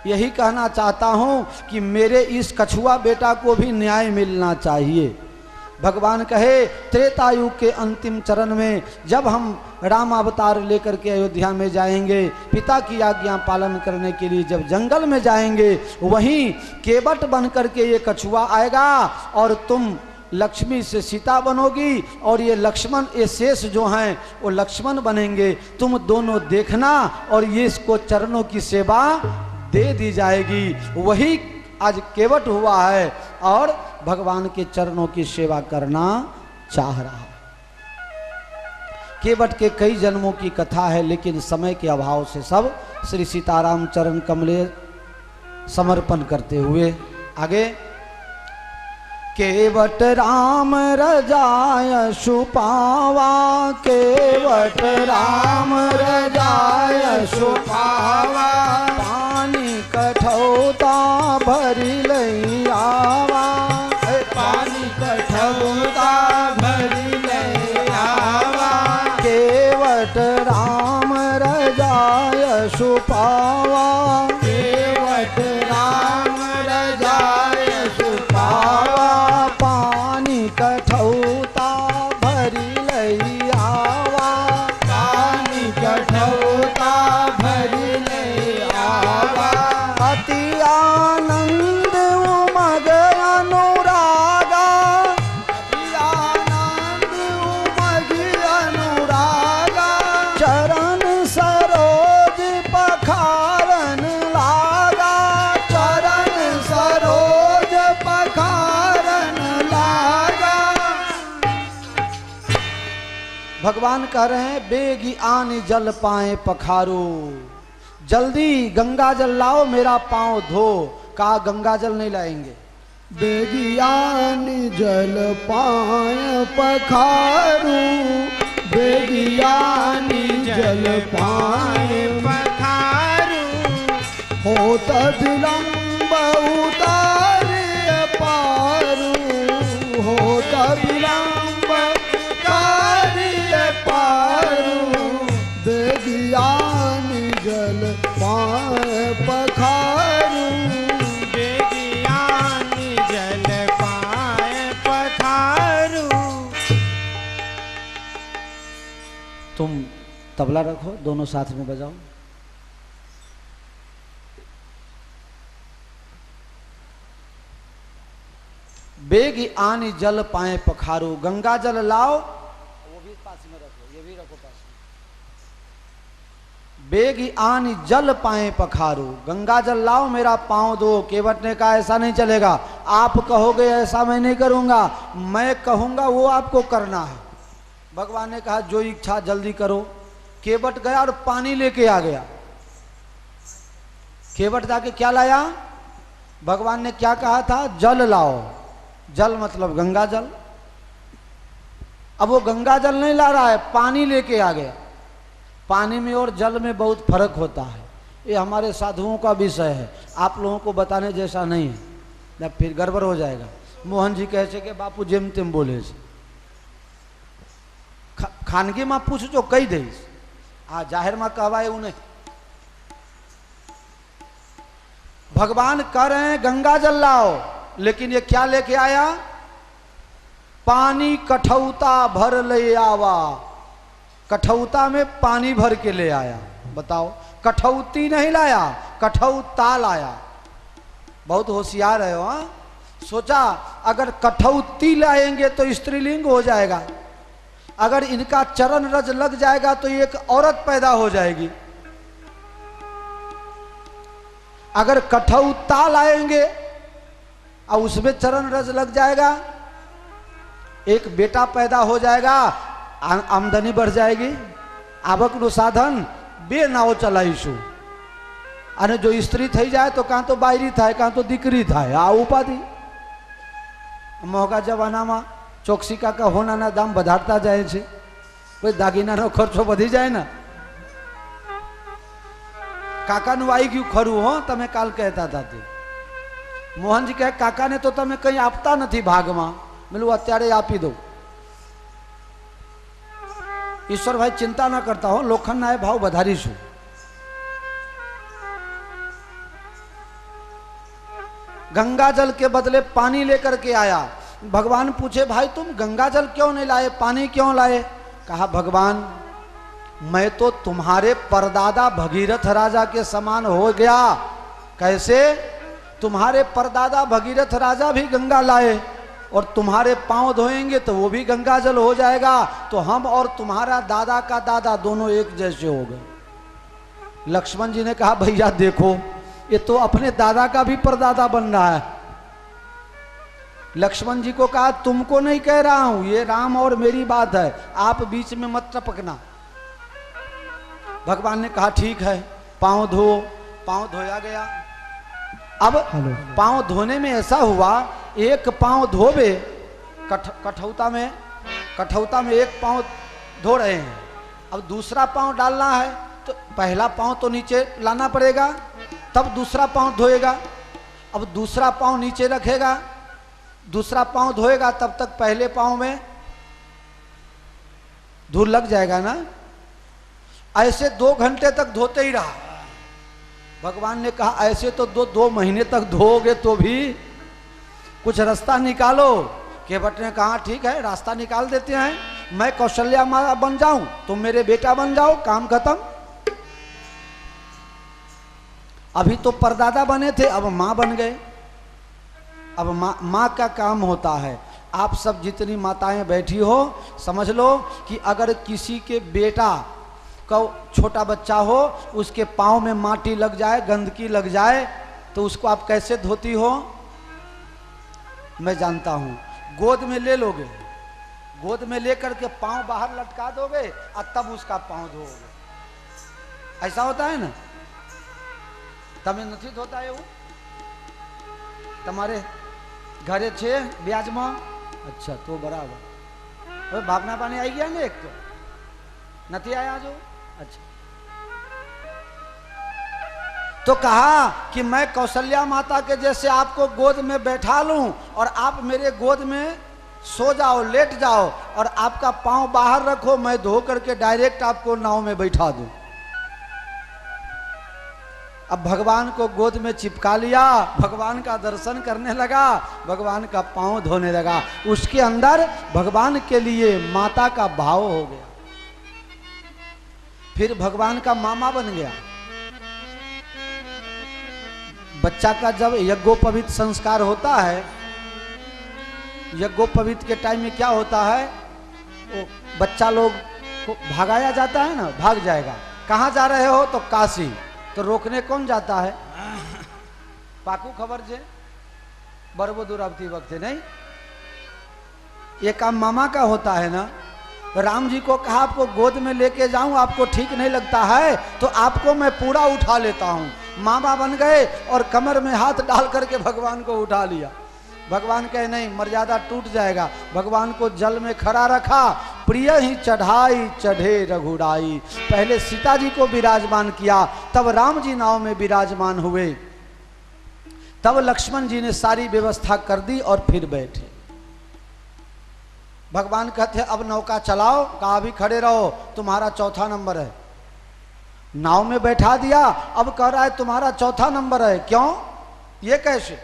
यही कहना चाहता हूं कि मेरे इस कछुआ बेटा को भी न्याय मिलना चाहिए। भगवान कहे त्रेता युग के अंतिम चरण में जब हम राम अवतार लेकर के अयोध्या में जाएंगे, पिता की आज्ञा पालन करने के लिए जब जंगल में जाएंगे, वहीं केवट बन करके ये कछुआ आएगा और तुम लक्ष्मी से सीता बनोगी और ये लक्ष्मण, ये शेष जो हैं वो लक्ष्मण बनेंगे। तुम दोनों देखना और ये इसको चरणों की सेवा दे दी जाएगी। वही आज केवट हुआ है और भगवान के चरणों की सेवा करना चाह रहा है। केवट के कई जन्मों की कथा है, लेकिन समय के अभाव से सब श्री सीताराम चरण कमले समर्पण करते हुए आगे। केवट राम रजाय सुपावा, केवट राम रजाय सुपावा, पानी कठौता भरी लई आवा, पानी कठौता भरी लई आवा, केवट राम रजाय सुपावा, केवट राम रजाय सुपावा, पानी कठौता भरी लई आवा, पानी कठौता भरी लई आवा, अति आनंद उमग अनुरागा, अति आनंद उमग अनुरागा, चरण सरोज पखारन लागा, चरण सरोज पखारन लागा। भगवान कह रहे हैं बेगी आनी जल पाए पखारो, जल्दी गंगा जल लाओ मेरा पांव धो। कहा गंगा जल नहीं लाएंगे, बेगियानी जल पाए पखारू, बेगियानी जल पाए पखारू, होत विलंब उतारे पारू, होत विलंब उतारे पारू, बेगियानी जल पाए पखारू, बेगियानी जल पाए पखारू। तुम तबला रखो, दोनों साथ में बजाओ। बेग आनी जल पाए पखारो, गंगा जल लाओ, वो भी पास में रखो, ये भी रखो पास में। बेग आनी जल पाए पखारो, गंगा जल लाओ मेरा पांव दो। केवट ने कहा ऐसा नहीं चलेगा, आप कहोगे ऐसा मैं नहीं करूंगा, मैं कहूंगा वो आपको करना है। भगवान ने कहा जो इच्छा जल्दी करो। केवट गया और पानी लेके आ गया। केवट जाके क्या लाया? भगवान ने क्या कहा था? जल लाओ। जल मतलब गंगा जल। अब वो गंगा जल नहीं ला रहा है, पानी लेके आ गया। पानी में और जल में बहुत फर्क होता है, ये हमारे साधुओं का विषय है, आप लोगों को बताने जैसा नहीं है, जब फिर गड़बड़ हो जाएगा। मोहन जी कहे छे कि बापू जेम तेम बोले छे, खानगी में पूछ जो कही दईश, आ जाहिर में कहवाय એવું नहीं। भगवान कह रहे हैं गंगा जल लाओ, लेकिन ये क्या लेके आया? पानी कठौता भर ले आवा। कठौता में पानी भर के ले आया। बताओ, कठौती नहीं लाया, कठौ ताल आया। बहुत होशियार है वहां। सोचा अगर कठौ ती लाएंगे तो स्त्रीलिंग हो जाएगा, अगर इनका चरण रज लग जाएगा तो एक औरत पैदा हो जाएगी। अगर कठौ ता लाएंगे और उसमें चरण रज लग जाएगा, एक बेटा पैदा हो जाएगा, आमदनी बढ़ जाएगी। आवक नो साधन बे नाव चलाईशु। अरे जो स्त्री थी जाए तो कहाँ तो बायरी था, कहाँ तो दीकरी था, आ उपाधि। मोगा जमाना में ચોકસી કાકા હોનાના દામ વધારતા જાય છે, કોઈ દાગીનાનો ખર્ચો વધી જાય ને। કાકાનું આવી ગયું ખરું હો, તમે કાલ કહેતા હતા તે મોહનજી કહે કાકાને તો તમે કંઈ આપતા નથી ભાગમાં, મેલું અત્યારે આપી દઉં। ઈશ્વર ભાઈ ચિંતા ન કરતા હો, લોખંડના એ ભાવ વધારીશું। गंगा जल के बदले पानी लेकर के आया। भगवान पूछे भाई तुम गंगा जल क्यों नहीं लाए, पानी क्यों लाए? कहा भगवान मैं तो तुम्हारे परदादा भगीरथ राजा के समान हो गया। कैसे? तुम्हारे परदादा भगीरथ राजा भी गंगा लाए और तुम्हारे पांव धोएंगे तो वो भी गंगा जल हो जाएगा, तो हम और तुम्हारा दादा का दादा दोनों एक जैसे हो गए। लक्ष्मण जी ने कहा भैया देखो ये तो अपने दादा का भी परदादा बन रहा है। लक्ष्मण जी को कहा तुमको नहीं कह रहा हूं, ये राम और मेरी बात है, आप बीच में मत टपकना। भगवान ने कहा ठीक है, पांव धो। पांव धोया गया। अब पांव धोने में ऐसा हुआ, एक पांव धोबे कठौता में एक पांव धो रहे हैं, अब दूसरा पांव डालना है तो पहला पांव तो नीचे लाना पड़ेगा, तब दूसरा पांव धोएगा। अब दूसरा पांव नीचे रखेगा, दूसरा पांव धोएगा, तब तक पहले पांव में धूल लग जाएगा ना। ऐसे 2 घंटे तक धोते ही रहा। भगवान ने कहा ऐसे तो 2 महीने तक धोओगे तो भी कुछ रास्ता निकालो। केवट ने कहा ठीक है रास्ता निकाल देते हैं, मैं कौशल्या माँ बन जाऊं, तुम मेरे बेटा बन जाओ, काम खत्म। अभी तो परदादा बने थे, अब माँ बन गए। अब माँ का काम होता है, आप सब जितनी माताएं बैठी हो समझ लो कि अगर किसी के बेटा का छोटा बच्चा हो, उसके पाँव में माटी लग जाए, गंदगी लग जाए, तो उसको आप कैसे धोती हो? मैं जानता हूं, गोद में ले लोगे, गोद में लेकर के पाँव बाहर लटका दोगे और तब उसका पाँव धोगे। ऐसा होता है ना? तमें नहीं धोता है वो? તમારે ઘરે છે વ્યાજમાં? अच्छा तो बराबर। હવે ભાવના પાણી આવી ગયા ને, એક તો નથી आया जो। अच्छा तो कहा कि मैं कौशल्या माता के जैसे आपको गोद में बैठा लूं और आप मेरे गोद में सो जाओ, लेट जाओ और आपका पांव बाहर रखो, मैं धो करके डायरेक्ट आपको नाव में बैठा दूं। अब भगवान को गोद में चिपका लिया, भगवान का दर्शन करने लगा, भगवान का पांव धोने लगा। उसके अंदर भगवान के लिए माता का भाव हो गया। फिर भगवान का मामा बन गया। बच्चा का जब यज्ञोपवीत संस्कार होता है, यज्ञोपवीत के टाइम में क्या होता है, वो बच्चा लोग को भगाया जाता है ना, भाग जाएगा। कहाँ जा रहे हो? तो काशी। तो रोकने कौन जाता है? पाकू खबर छे बरबो दूर आवती वक्ते नहीं, ये काम मामा का होता है ना। राम जी को कहा आपको गोद में लेके जाऊं, आपको ठीक नहीं लगता है तो आपको मैं पूरा उठा लेता हूं। मामा बन गए और कमर में हाथ डाल करके भगवान को उठा लिया। भगवान कहे नहीं, मर्यादा टूट जाएगा। भगवान को जल में खड़ा रखा, प्रिय ही चढ़ाई चढ़े रघुराई। पहले सीता जी को विराजमान किया, तब राम जी नाव में विराजमान हुए, तब लक्ष्मण जी ने सारी व्यवस्था कर दी और फिर बैठे। भगवान कहते अब नौका चलाओ, कहा भी खड़े रहो, तुम्हारा 4था नंबर है। नाव में बैठा दिया, अब कह रहा है तुम्हारा 4था नंबर है। क्यों? ये कैसे?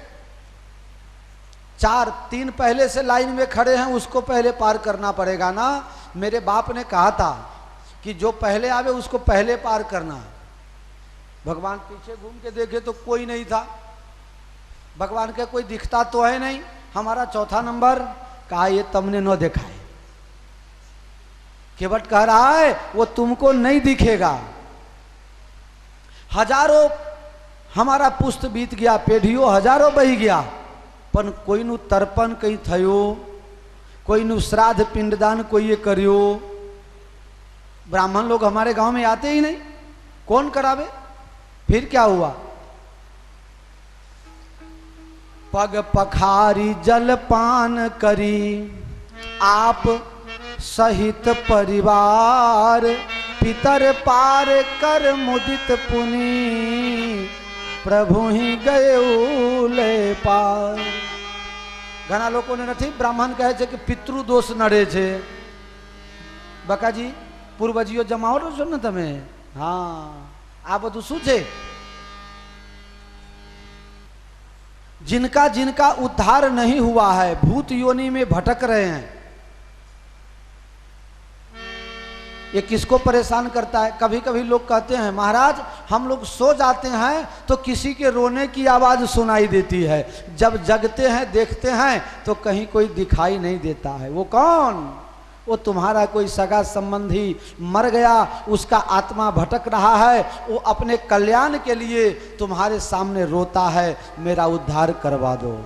3 पहले से लाइन में खड़े हैं, उसको पहले पार करना पड़ेगा ना। मेरे बाप ने कहा था कि जो पहले आवे उसको पहले पार करना है। भगवान पीछे घूम के देखे तो कोई नहीं था। भगवान के कोई दिखता तो है नहीं। हमारा चौथा नंबर, कहा ये तुमने न देखा है। केवट कह रहा है वो तुमको नहीं दिखेगा। हजारों हमारा पुष्ट बीत गया, पेढ़ियों हजारों बही गया, पर कोई नु तर्पण कहीं थयो, कोई नु श्राद्ध पिंडदान कोई ये करियो। ब्राह्मण लोग हमारे गांव में आते ही नहीं, कौन करावे? फिर क्या हुआ? पग पखारी जलपान करी आप सहित परिवार, पितर पार कर मुदित पुनि, प्रभु ही गए ले पार। घना लोगों ने नहीं ब्राह्मण कहे छे कि पितृ दोष नड़े छे। बकाजी पूर्वजीओ जमावटो छो ने तमे? हाँ, आ बधु शू छे? जिनका जिनका उद्धार नहीं हुआ है, भूत योनि में भटक रहे हैं, ये किसको परेशान करता है? कभी कभी लोग कहते हैं महाराज हम लोग सो जाते हैं तो किसी के रोने की आवाज सुनाई देती है, जब जगते हैं देखते हैं तो कहीं कोई दिखाई नहीं देता है। वो कौन? वो तुम्हारा कोई सगा संबंधी मर गया, उसका आत्मा भटक रहा है, वो अपने कल्याण के लिए तुम्हारे सामने रोता है, मेरा उद्धार करवा दो।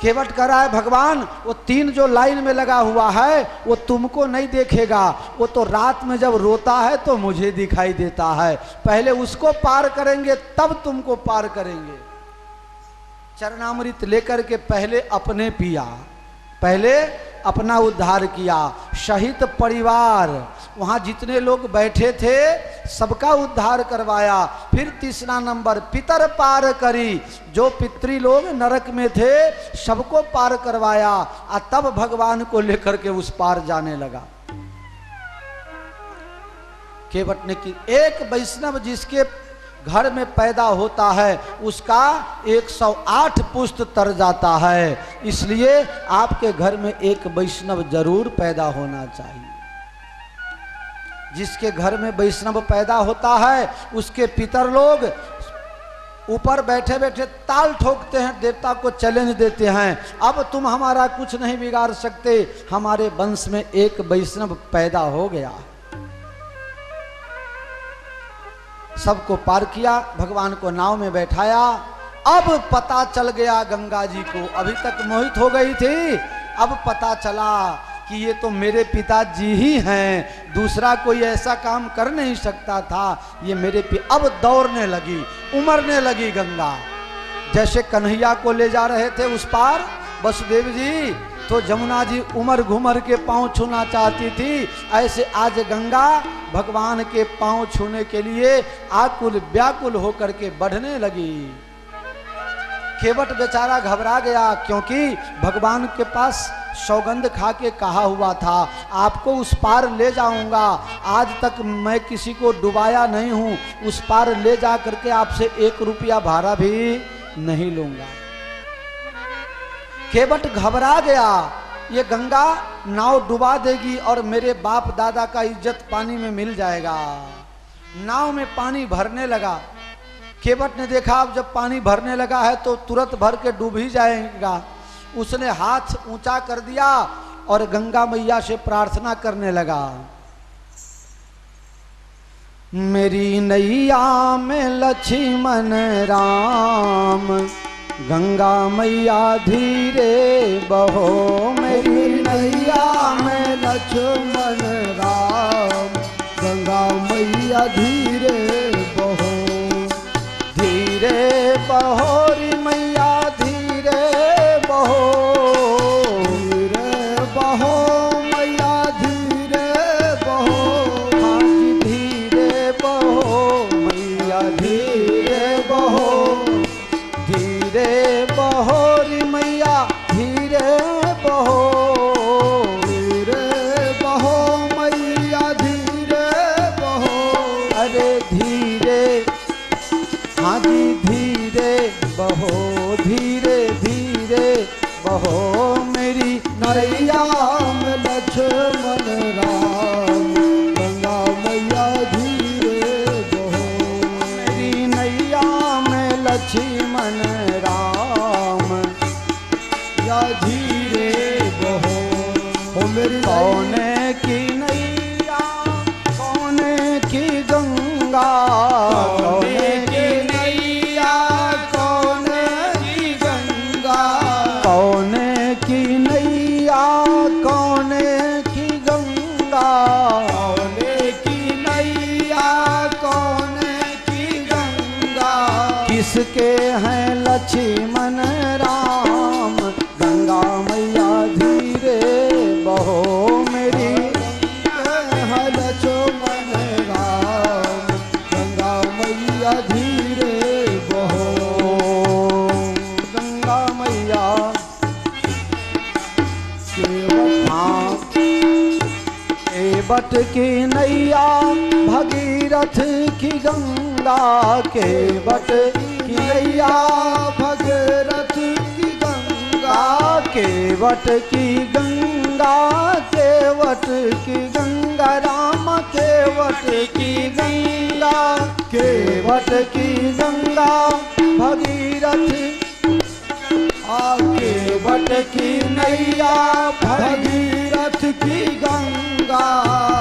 केवट कर रहा है भगवान वो तीन जो लाइन में लगा हुआ है वो तुमको नहीं देखेगा, वो तो रात में जब रोता है तो मुझे दिखाई देता है। पहले उसको पार करेंगे तब तुमको पार करेंगे। चरणामृत लेकर के पहले अपने पिया, पहले अपना उद्धार किया, शहीद परिवार वहां जितने लोग बैठे थे सबका उद्धार करवाया। फिर तीसरा नंबर पितर पार करी, जो पितृ लोग नरक में थे सबको पार करवाया, और तब भगवान को लेकर के उस पार जाने लगा। केवट ने की एक वैष्णव जिसके घर में पैदा होता है उसका 108 पुष्ट तर जाता है, इसलिए आपके घर में एक वैष्णव जरूर पैदा होना चाहिए। जिसके घर में वैष्णव पैदा होता है उसके पितर लोग ऊपर बैठे बैठे ताल ठोकते हैं, देवता को चैलेंज देते हैं, अब तुम हमारा कुछ नहीं बिगाड़ सकते, हमारे वंश में एक वैष्णव पैदा हो गया। सबको पार किया, भगवान को नाव में बैठाया। अब पता चल गया गंगा जी को, अभी तक मोहित हो गई थी, अब पता चला कि ये तो मेरे पिताजी ही हैं, दूसरा कोई ऐसा काम कर नहीं सकता था, ये मेरे अब दौड़ने लगी, उमड़ने लगी गंगा। जैसे कन्हैया को ले जा रहे थे उस पार वसुदेव जी, तो जमुना जी उमर घुमर के पांव छूना चाहती थी, ऐसे आज गंगा भगवान के पांव छूने के लिए आकुल व्याकुल होकर के बढ़ने लगी। केवट बेचारा घबरा गया, क्योंकि भगवान के पास सौगंध खा के कहा हुआ था आपको उस पार ले जाऊंगा, आज तक मैं किसी को डुबाया नहीं हूं, उस पार ले जा करके आपसे 1 रुपया भाड़ा भी नहीं लूंगा। केवट घबरा गया, ये गंगा नाव डुबा देगी और मेरे बाप दादा का इज्जत पानी में मिल जाएगा। नाव में पानी भरने लगा, केवट ने देखा अब जब पानी भरने लगा है तो तुरंत भर के डूब ही जाएगा। उसने हाथ ऊंचा कर दिया और गंगा मैया से प्रार्थना करने लगा, मेरी नैया में लक्ष्मण राम, गंगा मैया धीरे बहो, मेरी नैया में लक्ष्मण राम, गंगा मैया धीरे बहो, धीरे बहो री मैया धीरे बहो, धीरे बहो मैया धीरे बहो, हाँ जी धीरे बहो मैया धीरे बहो, धीरे बहो री मैया धीरे बहो, धीरे बहो मैया धीरे बहो, अरे धीरे हाँ जी धीरे बहो, धीरे धीरे बहो मेरी नैया में लक्ष्मण राम, गंगा मैया धीरे बहो, की गंगा, कौने की नैया कौने की गंगा, कौने की नैया कौने की गंगा, कौने की नैया कौने की गंगा, किसके हैं लक्ष्मण राम, गंगा मैया धीरे बहो मेरी, है लक्ष्मण राम, गंगा मैया धीरे बहो, गंगा मैया हाँ। केवट की नैया भगीरथ की गंगा, केवट की नैया भगीरथ की गंगा, केवट की गंगा, केवट की गंगा राम, केवट की गंगा, केवट की गंगा भगीरथ, केवट की नैया भगीरथ की गंगा,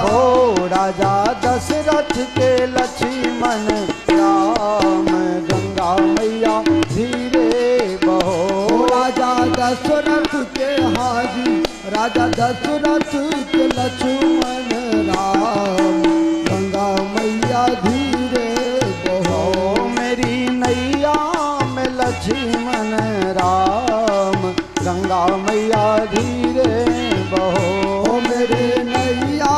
हो राजा दशरथ के लक्ष्मण राम, गंगा मैया धीरे बहो, राजा दशरथ के हाजी, राजा दशरथ के लक्ष्मण राम, गंगा मैया धीरे बहो, मेरी नैया में लक्ष्मण राम, गंगा मैया धीरे बहो, मेरे नैया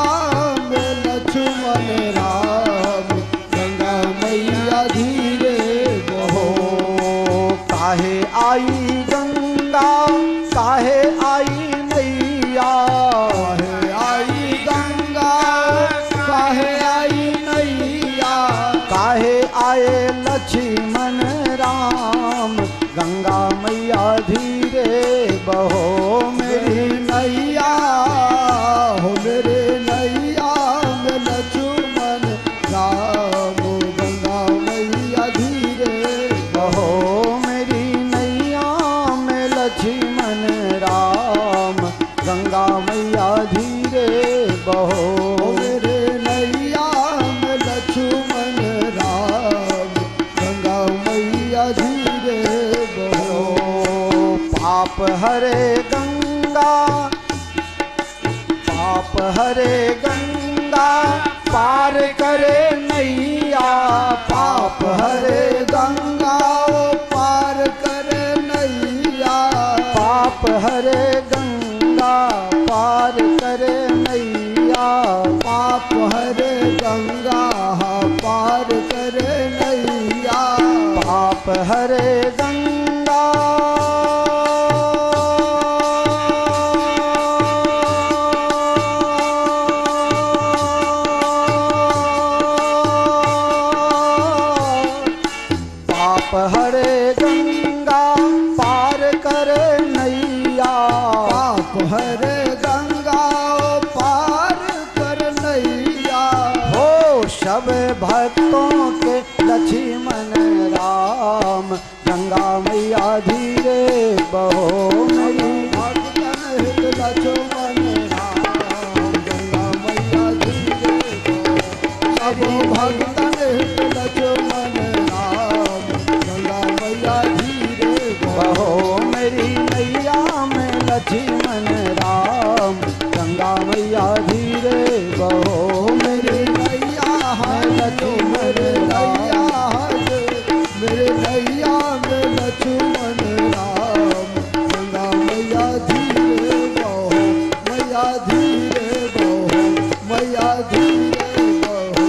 में लक्ष्मण राम, गंगा मैया धीरे बहो, काहे आई गंगा, काहे आई नैया, काहे आई गंगा, काहे आई नैया, काहे आए लक्ष्मण राम, गंगा मैया धीरे बहो मेरी मेरी नैया हो, मेरे नैया में लक्ष्मण राम, गंगा मैया धीरे बहो, मेरी नैया में लक्ष्मण राम, गंगा मैया धीरे बहो, मेरे नैया में लक्ष्मण राम, गंगा मैया धीरे बहो, पाप हरे गंगा, पाप हरे गंगा पार करे नैया, पाप हरे गंगा ओ पार करे नैया, पाप हरे गंगा पार करे नैया, पाप हरे गंगा पार करे नैया, पाप हरे गंगा पाप हरे गंगा पार करे नैया, पाप हरे गंगा ओ पार कर नैया, हो सब भक्तों के लक्ष्मण राम, गंगा मैया धीरे बहो मेरी, भक्तन हित लक्ष्मण राम, गंगा मैया धीरे बहो, सब भक्तन हित लक्ष्मण राम, गंगा मैया धीरे बहो, बहो मेरी नैया में लक्ष्मण राम, गंगा मैया धीरे बहो मेरी मेरे नैया है लक्ष्मण राम, मेरे नैया में लक्ष्मण राम, गंगा मैया धीरे बहो, मैया धीरे बहो, मैया धीरे बहो,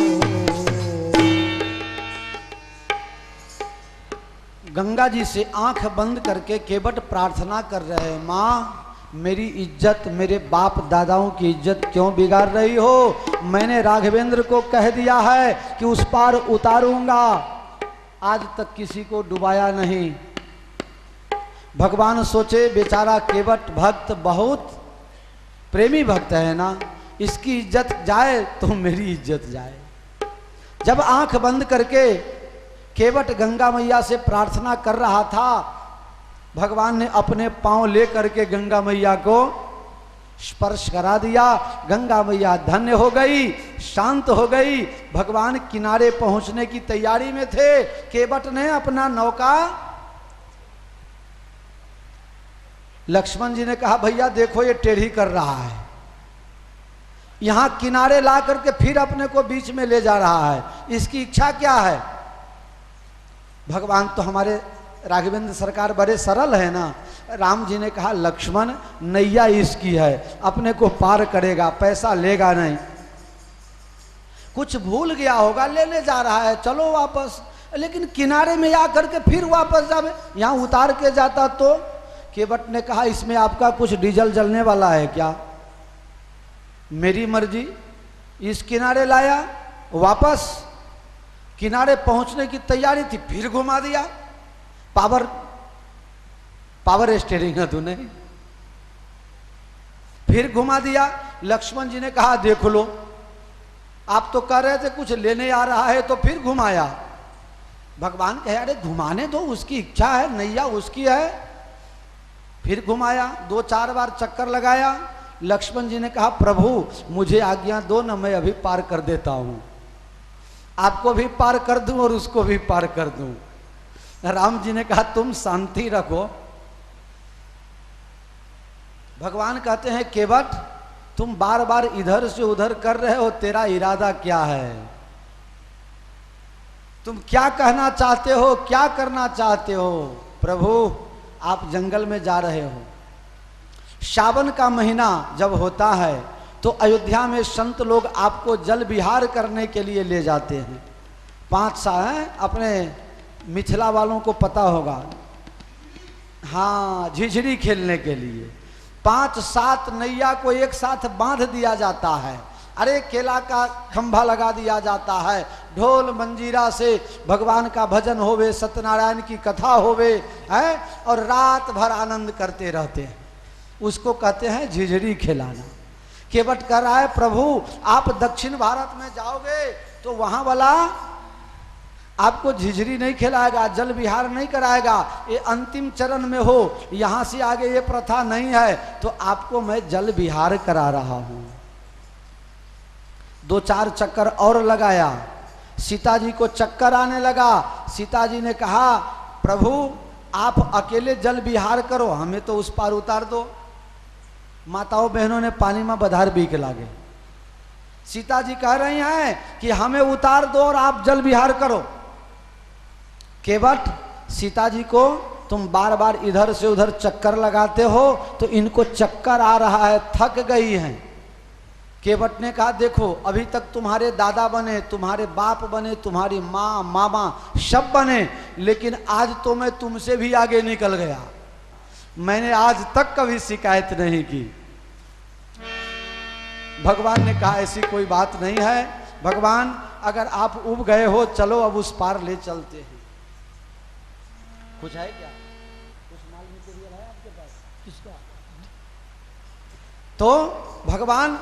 गंगा जी से आंख बंद करके केवट प्रार्थना कर रहे हैं, माँ मेरी इज्जत, मेरे बाप दादाओं की इज्जत क्यों बिगाड़ रही हो, मैंने राघवेंद्र को कह दिया है कि उस पार उतारूंगा, आज तक किसी को डुबाया नहीं। भगवान सोचे बेचारा केवट भक्त बहुत प्रेमी भक्त है ना, इसकी इज्जत जाए तो मेरी इज्जत जाए। जब आंख बंद करके केवट गंगा मैया से प्रार्थना कर रहा था, भगवान ने अपने पांव ले करके गंगा मैया को स्पर्श करा दिया, गंगा मैया धन्य हो गई, शांत हो गई। भगवान किनारे पहुंचने की तैयारी में थे। केवट ने अपना नौका, लक्ष्मण जी ने कहा भैया देखो ये टेढ़ी कर रहा है, यहां किनारे ला करके फिर अपने को बीच में ले जा रहा है, इसकी इच्छा क्या है? भगवान तो हमारे राघवेंद्र सरकार बड़े सरल है ना। राम जी ने कहा लक्ष्मण नैया इसकी है, अपने को पार करेगा, पैसा लेगा नहीं, कुछ भूल गया होगा, लेने जा रहा है, चलो वापस। लेकिन किनारे में आकर के फिर वापस जावे, यहां उतार के जाता तो। केवट ने कहा इसमें आपका कुछ डीजल जलने वाला है क्या? मेरी मर्जी, इस किनारे लाया, वापस किनारे पहुंचने की तैयारी थी, फिर घुमा दिया। पावर स्टीयरिंग है तूने, फिर घुमा दिया। लक्ष्मण जी ने कहा देख लो, आप तो कह रहे थे कुछ लेने आ रहा है, तो फिर घुमाया। भगवान कहे अरे घुमाने दो, उसकी इच्छा है, नैया उसकी है। फिर घुमाया, 2-4 बार चक्कर लगाया। लक्ष्मण जी ने कहा प्रभु मुझे आज्ञा दो ना, मैं अभी पार कर देता हूं, आपको भी पार कर दूं और उसको भी पार कर दूं। राम जी ने कहा तुम शांति रखो। भगवान कहते हैं केवट तुम बार बार इधर से उधर कर रहे हो, तेरा इरादा क्या है? तुम क्या कहना चाहते हो, क्या करना चाहते हो? प्रभु आप जंगल में जा रहे हो, सावन का महीना जब होता है तो अयोध्या में संत लोग आपको जल विहार करने के लिए ले जाते हैं। 5 साल अपने मिथिला वालों को पता होगा, हाँ, झिझरी खेलने के लिए 5-7 नैया को एक साथ बांध दिया जाता है। अरे केला का खंभा लगा दिया जाता है, ढोल मंजीरा से भगवान का भजन होवे, सत्यनारायण की कथा होवे है, और रात भर आनंद करते रहते हैं। उसको कहते हैं झिझरी खिलाना। केवट कह रहा है प्रभु आप दक्षिण भारत में जाओगे तो वहां वाला आपको झिझरी नहीं खिलाएगा, जल विहार नहीं कराएगा, ये अंतिम चरण में हो, यहां से आगे ये प्रथा नहीं है, तो आपको मैं जल विहार करा रहा हूं। 2-4 चक्कर और लगाया, सीता जी को चक्कर आने लगा। सीता जी ने कहा प्रभु आप अकेले जल विहार करो, हमें तो उस पार उतार दो। माताओं बहनों ने पानी में बधार बीक लागे। सीता जी कह रही हैं कि हमें उतार दो और आप जल विहार करो। केवट सीता जी को तुम बार बार इधर से उधर चक्कर लगाते हो तो इनको चक्कर आ रहा है, थक गई हैं। केवट ने कहा देखो अभी तक तुम्हारे दादा बने, तुम्हारे बाप बने, तुम्हारी माँ मामा सब बने, लेकिन आज तो मैं तुमसे भी आगे निकल गया। मैंने आज तक कभी शिकायत नहीं की। भगवान ने कहा ऐसी कोई बात नहीं है, भगवान अगर आप उब गए हो चलो अब उस पार ले चलते हैं। कुछ है क्या? कुछ माल मटेरियल है आपके पास? किसका? तो भगवान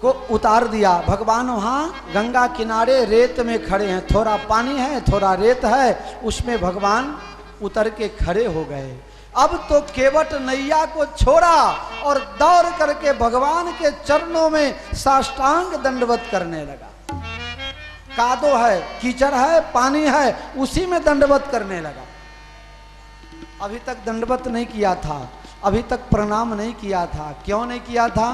को उतार दिया। भगवान वहां गंगा किनारे रेत में खड़े हैं, थोड़ा पानी है थोड़ा रेत है, उसमें भगवान उतर के खड़े हो गए। अब तो केवट नैया को छोड़ा और दौड़ करके भगवान के चरणों में साष्टांग दंडवत करने लगा। कादो है, कीचड़ है, पानी है, उसी में दंडवत करने लगा। अभी तक दंडवत नहीं किया था, अभी तक प्रणाम नहीं किया था। क्यों नहीं किया था?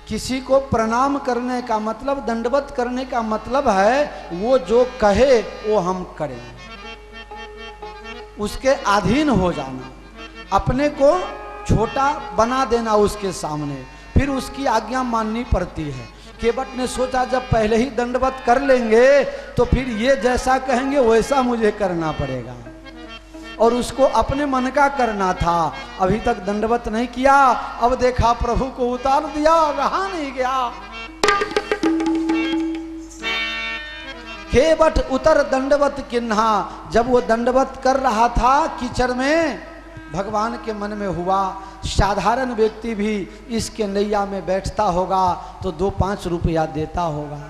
किसी को प्रणाम करने का मतलब, दंडवत करने का मतलब है वो जो कहे वो हम करें, उसके अधीन हो जाना, अपने को छोटा बना देना उसके सामने, फिर उसकी आज्ञा माननी पड़ती है। केवट ने सोचा जब पहले ही दंडवत कर लेंगे तो फिर ये जैसा कहेंगे वैसा मुझे करना पड़ेगा, और उसको अपने मन का करना था। अभी तक दंडवत नहीं किया, अब देखा प्रभु को उतार दिया, रहा नहीं गया। केवट उतर दंडवत किन्हा, जब वो दंडवत कर रहा था कीचड़ में, भगवान के मन में हुआ साधारण व्यक्ति भी इसके नैया में बैठता होगा तो 2-5 रुपया देता होगा,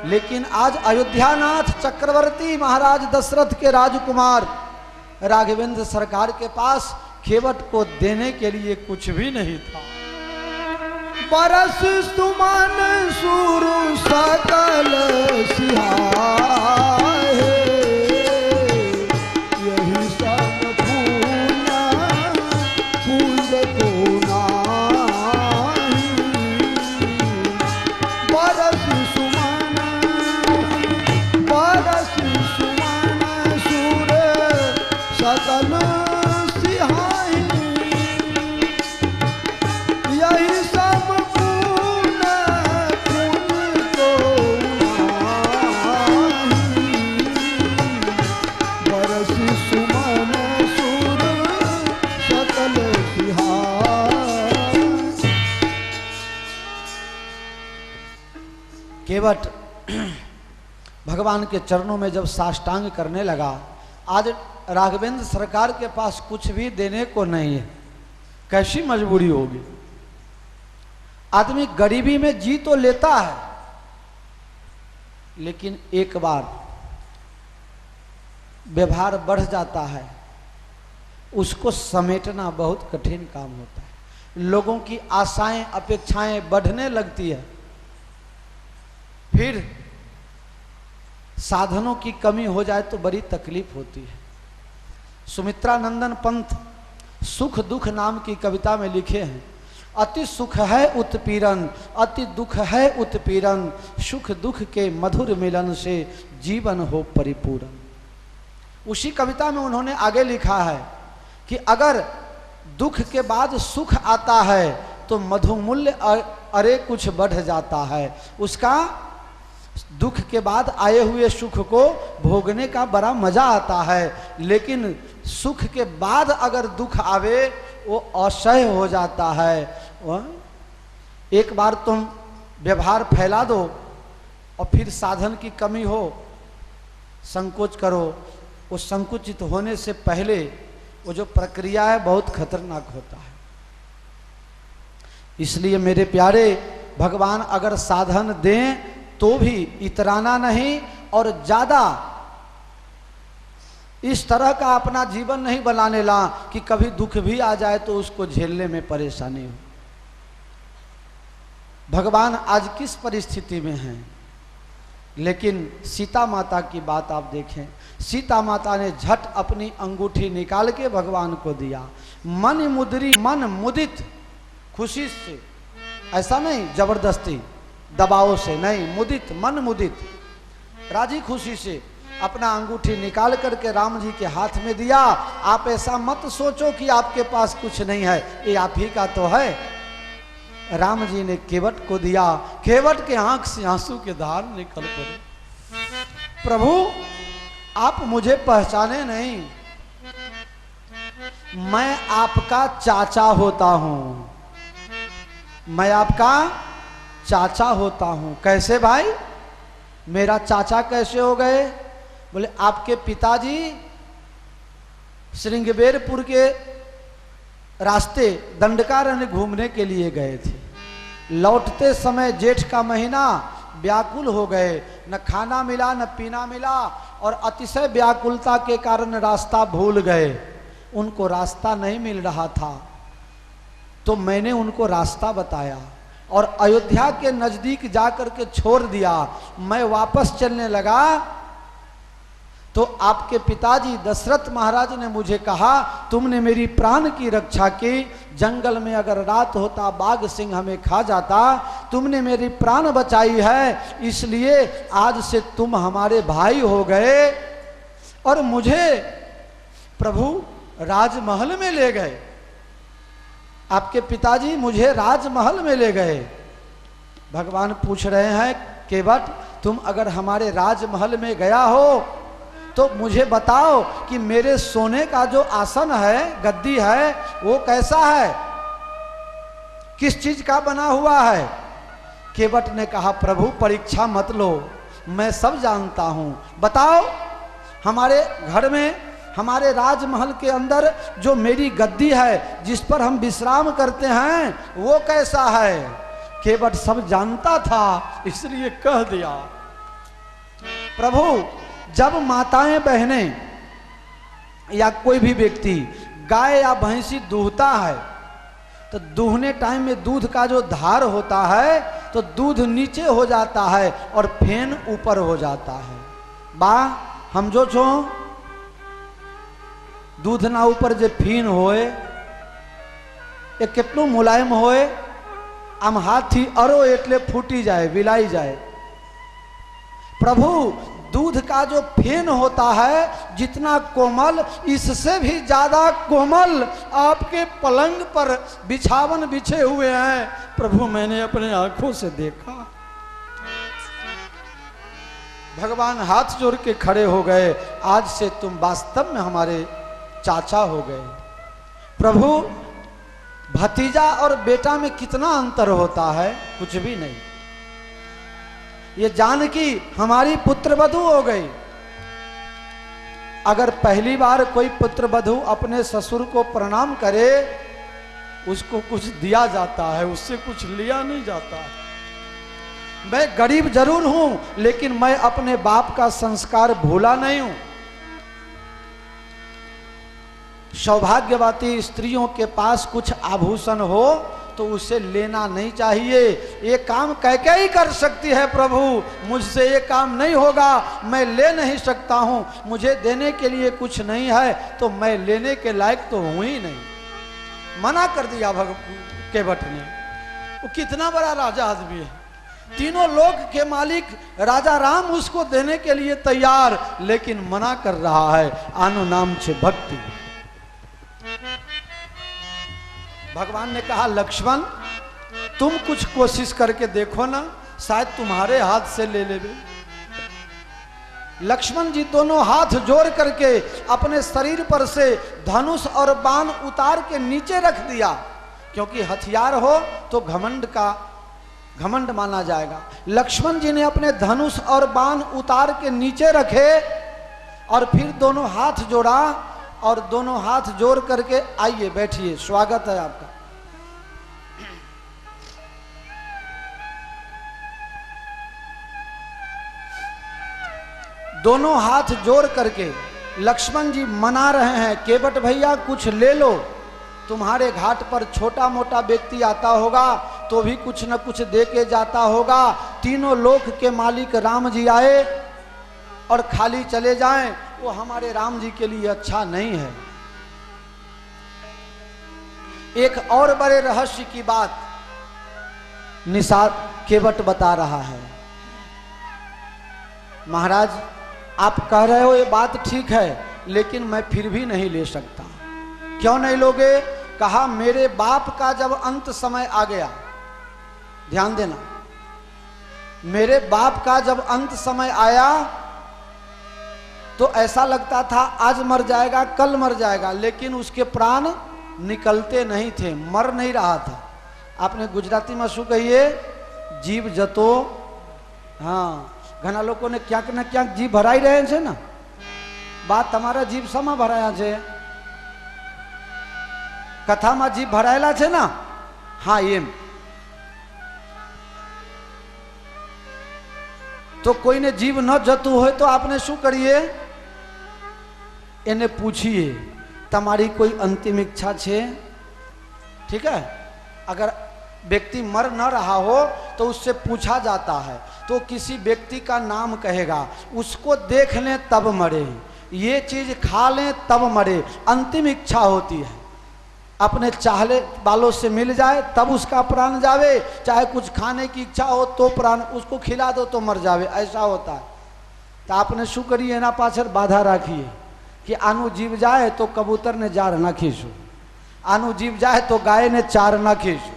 लेकिन आज अयोध्यानाथ चक्रवर्ती महाराज दशरथ के राजकुमार राघवेंद्र सरकार के पास केवट को देने के लिए कुछ भी नहीं था। बरस सुमन सुरु सकल सिहाए, यही सब फूल फूल को नाही। बरस सुमन सुर सकल सिहाए, यही सब फूल फूल को नाही। बरस सुमन सुर सकल सिहाए। केवट भगवान के चरणों में जब साष्टांग करने लगा, आज राघवेंद्र सरकार के पास कुछ भी देने को नहीं है, कैसी मजबूरी होगी। आदमी गरीबी में जी तो लेता है, लेकिन एक बार व्यवहार बढ़ जाता है, उसको समेटना बहुत कठिन काम होता है। लोगों की आशाएं अपेक्षाएं बढ़ने लगती है, फिर साधनों की कमी हो जाए तो बड़ी तकलीफ होती है। सुमित्रा नंदन पंत सुख दुख नाम की कविता में लिखे हैं, अति सुख है उत्पीड़न, अति दुख है उत्पीड़न, सुख दुख के मधुर मिलन से जीवन हो परिपूर्ण। उसी कविता में उन्होंने आगे लिखा है कि अगर दुख के बाद सुख आता है तो मधुमूल्य अरे कुछ बढ़ जाता है। उसका दुख के बाद आए हुए सुख को भोगने का बड़ा मजा आता है, लेकिन सुख के बाद अगर दुख आवे वो असह्य हो जाता है। एक बार तुम व्यवहार फैला दो और फिर साधन की कमी हो, संकोच करो, वो संकुचित होने से पहले वो जो प्रक्रिया है बहुत खतरनाक होता है। इसलिए मेरे प्यारे, भगवान अगर साधन दें तो भी इतराना नहीं और ज्यादा इस तरह का अपना जीवन नहीं बनाने ला कि कभी दुख भी आ जाए तो उसको झेलने में परेशानी हो। भगवान आज किस परिस्थिति में हैं, लेकिन सीता माता की बात आप देखें, सीता माता ने झट अपनी अंगूठी निकाल के भगवान को दिया। मन मुदित खुशी से, ऐसा नहीं जबरदस्ती दबाव से नहीं, मुदित मन मुदित राजी खुशी से अपना अंगूठी निकाल करके राम जी के हाथ में दिया। आप ऐसा मत सोचो कि आपके पास कुछ नहीं है, ये आप ही का तो है। राम जी ने केवट को दिया, केवट के आंख से आंसू के धार निकल पड़े। प्रभु आप मुझे पहचाने नहीं, मैं आपका चाचा होता हूं, मैं आपका चाचा होता हूं। कैसे भाई, मेरा चाचा कैसे हो गए? बोले आपके पिताजी श्रृंगबेरपुर के रास्ते दंडकारण्य घूमने के लिए गए थे। लौटते समय जेठ का महीना, व्याकुल हो गए, न खाना मिला न पीना मिला और अतिशय व्याकुलता के कारण रास्ता भूल गए। उनको रास्ता नहीं मिल रहा था तो मैंने उनको रास्ता बताया और अयोध्या के नजदीक जाकर के छोड़ दिया। मैं वापस चलने लगा तो आपके पिताजी दशरथ महाराज ने मुझे कहा, तुमने मेरी प्राण की रक्षा की, जंगल में अगर रात होता बाघ सिंह हमें खा जाता, तुमने मेरी प्राण बचाई है, इसलिए आज से तुम हमारे भाई हो गए और मुझे प्रभु राजमहल में ले गए। आपके पिताजी मुझे राजमहल में ले गए। भगवान पूछ रहे हैं, केवट तुम अगर हमारे राजमहल में गया हो तो मुझे बताओ कि मेरे सोने का जो आसन है, गद्दी है, वो कैसा है, किस चीज का बना हुआ है? केवट ने कहा, प्रभु परीक्षा मत लो, मैं सब जानता हूं, बताओ हमारे घर में, हमारे राजमहल के अंदर जो मेरी गद्दी है जिस पर हम विश्राम करते हैं वो कैसा है? केवट सब जानता था इसलिए कह दिया। प्रभु जब माताएं बहनें या कोई भी व्यक्ति गाय या भैंसी दूहता है तो दूहने टाइम में दूध का जो धार होता है तो दूध नीचे हो जाता है और फेन ऊपर हो जाता है। बा हम जो छो दूध ना ऊपर जे फीन होए ये कितनो मुलायम होए आम हाथी अरो एटले फूटी जाए विलाई जाए। प्रभु दूध का जो फेन होता है जितना कोमल, इससे भी ज्यादा कोमल आपके पलंग पर बिछावन बिछे हुए हैं। प्रभु मैंने अपने आंखों से देखा। भगवान हाथ जोड़ के खड़े हो गए, आज से तुम वास्तव में हमारे चाचा हो गए। प्रभु भतीजा और बेटा में कितना अंतर होता है, कुछ भी नहीं। ये जानकी हमारी पुत्रवधू हो गई। अगर पहली बार कोई पुत्रवधू अपने ससुर को प्रणाम करे, उसको कुछ दिया जाता है, उससे कुछ लिया नहीं जाता है। मैं गरीब जरूर हूं लेकिन मैं अपने बाप का संस्कार भूला नहीं हूं। सौभाग्यवती स्त्रियों के पास कुछ आभूषण हो तो उसे लेना नहीं चाहिए। ये काम कैके ही कर सकती है प्रभु, मुझसे ये काम नहीं होगा, मैं ले नहीं सकता हूं, मुझे देने के लिए कुछ नहीं है तो मैं लेने के लायक तो हूं ही नहीं। मना कर दिया केवट ने। वो कितना बड़ा राजा आदमी है, तीनों लोक के मालिक राजा राम उसको देने के लिए तैयार, लेकिन मना कर रहा है। आनो नाम छे भक्ति। भगवान ने कहा लक्ष्मण तुम कुछ कोशिश करके देखो ना, शायद तुम्हारे हाथ से ले लेवे। लक्ष्मण जी दोनों हाथ जोड़ करके अपने शरीर पर से धनुष और बाण उतार के नीचे रख दिया, क्योंकि हथियार हो तो घमंड माना जाएगा। लक्ष्मण जी ने अपने धनुष और बाण उतार के नीचे रखे और फिर दोनों हाथ जोड़ा और दोनों हाथ जोड़ करके आइए बैठिए, स्वागत है आपका। दोनों हाथ जोड़ करके लक्ष्मण जी मना रहे हैं, केवट भैया कुछ ले लो, तुम्हारे घाट पर छोटा मोटा व्यक्ति आता होगा तो भी कुछ न कुछ दे के जाता होगा। तीनों लोक के मालिक राम जी आए और खाली चले जाएं, वो हमारे राम जी के लिए अच्छा नहीं है। एक और बड़े रहस्य की बात निषाद केवट बता रहा है। महाराज आप कह रहे हो ये बात ठीक है, लेकिन मैं फिर भी नहीं ले सकता। क्यों नहीं लोगे? कहा मेरे बाप का जब अंत समय आ गया, ध्यान देना, मेरे बाप का जब अंत समय आया तो ऐसा लगता था आज मर जाएगा कल मर जाएगा, लेकिन उसके प्राण निकलते नहीं थे, मर नहीं रहा था। आपने गुजराती में शू कहिए, जीव जतो, हाँ घना लोगों ने क्या न क्या जीव भराई रहे छे ना, बात તમારા जीव शमा भराया छे, कथा में जीव भरायेला छे ना, हाँ एम। तो कोई ने जीव न जतु हो तो आपने शू करिए, एने पूछिए तमारी कोई अंतिम इच्छा छे। ठीक है, अगर व्यक्ति मर न रहा हो तो उससे पूछा जाता है, तो किसी व्यक्ति का नाम कहेगा, उसको देख लें तब मरे, ये चीज खा लें तब मरे। अंतिम इच्छा होती है, अपने चाहले वालों से मिल जाए तब उसका प्राण जावे, चाहे कुछ खाने की इच्छा हो तो प्राण, उसको खिला दो तो मर जावे, ऐसा होता है। तो आपने शू करिए एना पाछळ बाधा राखिए कि आनु जीव जाए तो कबूतर ने जार नाखीशु, आनु जीव जाए तो गाय ने चार नाखीशु।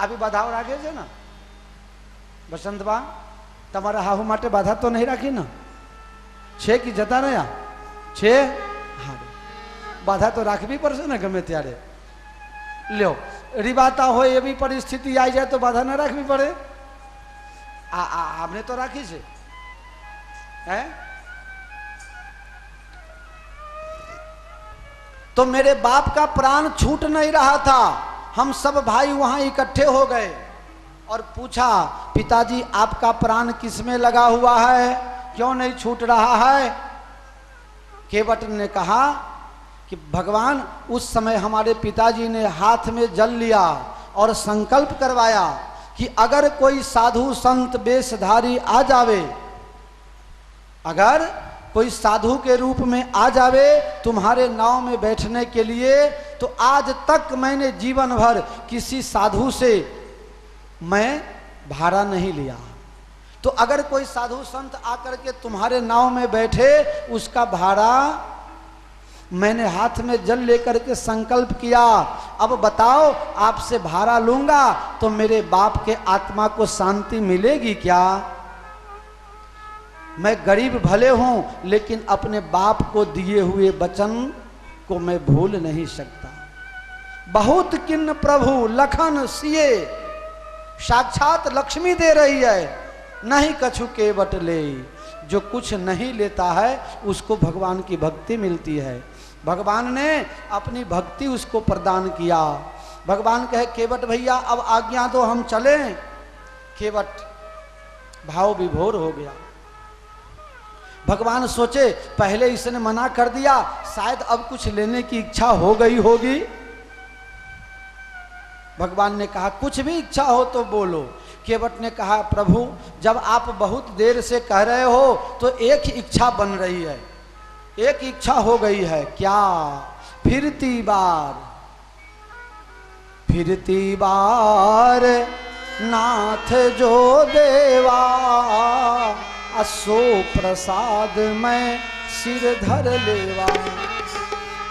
अभी बाधाओ राखे छे ना बसंत बा, तमारा हाहू माटे बाधा तो नहीं राखी ना, छे कि जता रह्या छे? हाँ, बाधा तो राखवी पड़शे ने गमे त्यारे। ल्यो रिबाता हो एवी परिस्थिति आई जाए तो बाधा न राखवी पड़े? हमने तो राखी छे हैं? तो मेरे बाप का प्राण छूट नहीं रहा था, हम सब भाई वहां इकट्ठे हो गए और पूछा पिताजी आपका प्राण किसमें लगा हुआ है, क्यों नहीं छूट रहा है? केवट ने कहा कि भगवान उस समय हमारे पिताजी ने हाथ में जल लिया और संकल्प करवाया कि अगर कोई साधु संत वेशधारी आ जावे, अगर कोई साधु के रूप में आ जावे तुम्हारे नाव में बैठने के लिए, तो आज तक मैंने जीवन भर किसी साधु से मैं भाड़ा नहीं लिया। तो अगर कोई साधु संत आकर के तुम्हारे नाव में बैठे, उसका भाड़ा मैंने हाथ में जल लेकर के संकल्प किया। अब बताओ, आपसे भाड़ा लूंगा तो मेरे बाप के आत्मा को शांति मिलेगी क्या? मैं गरीब भले हूं, लेकिन अपने बाप को दिए हुए वचन को मैं भूल नहीं सकता। बहुत किन्न प्रभु लखन सिए, साक्षात लक्ष्मी दे रही है, नहीं कछु केवट ले। जो कुछ नहीं लेता है उसको भगवान की भक्ति मिलती है। भगवान ने अपनी भक्ति उसको प्रदान किया। भगवान कहे केवट भैया अब आज्ञा दो हम चलें। केवट भाव विभोर हो गया। भगवान सोचे पहले इसने मना कर दिया, शायद अब कुछ लेने की इच्छा हो गई होगी। भगवान ने कहा कुछ भी इच्छा हो तो बोलो। केवट ने कहा प्रभु जब आप बहुत देर से कह रहे हो तो एक ही इच्छा बन रही है, एक इच्छा हो गई है। क्या? फिरती बार नाथ जो देवा, असो प्रसाद में सिर धर लेवा।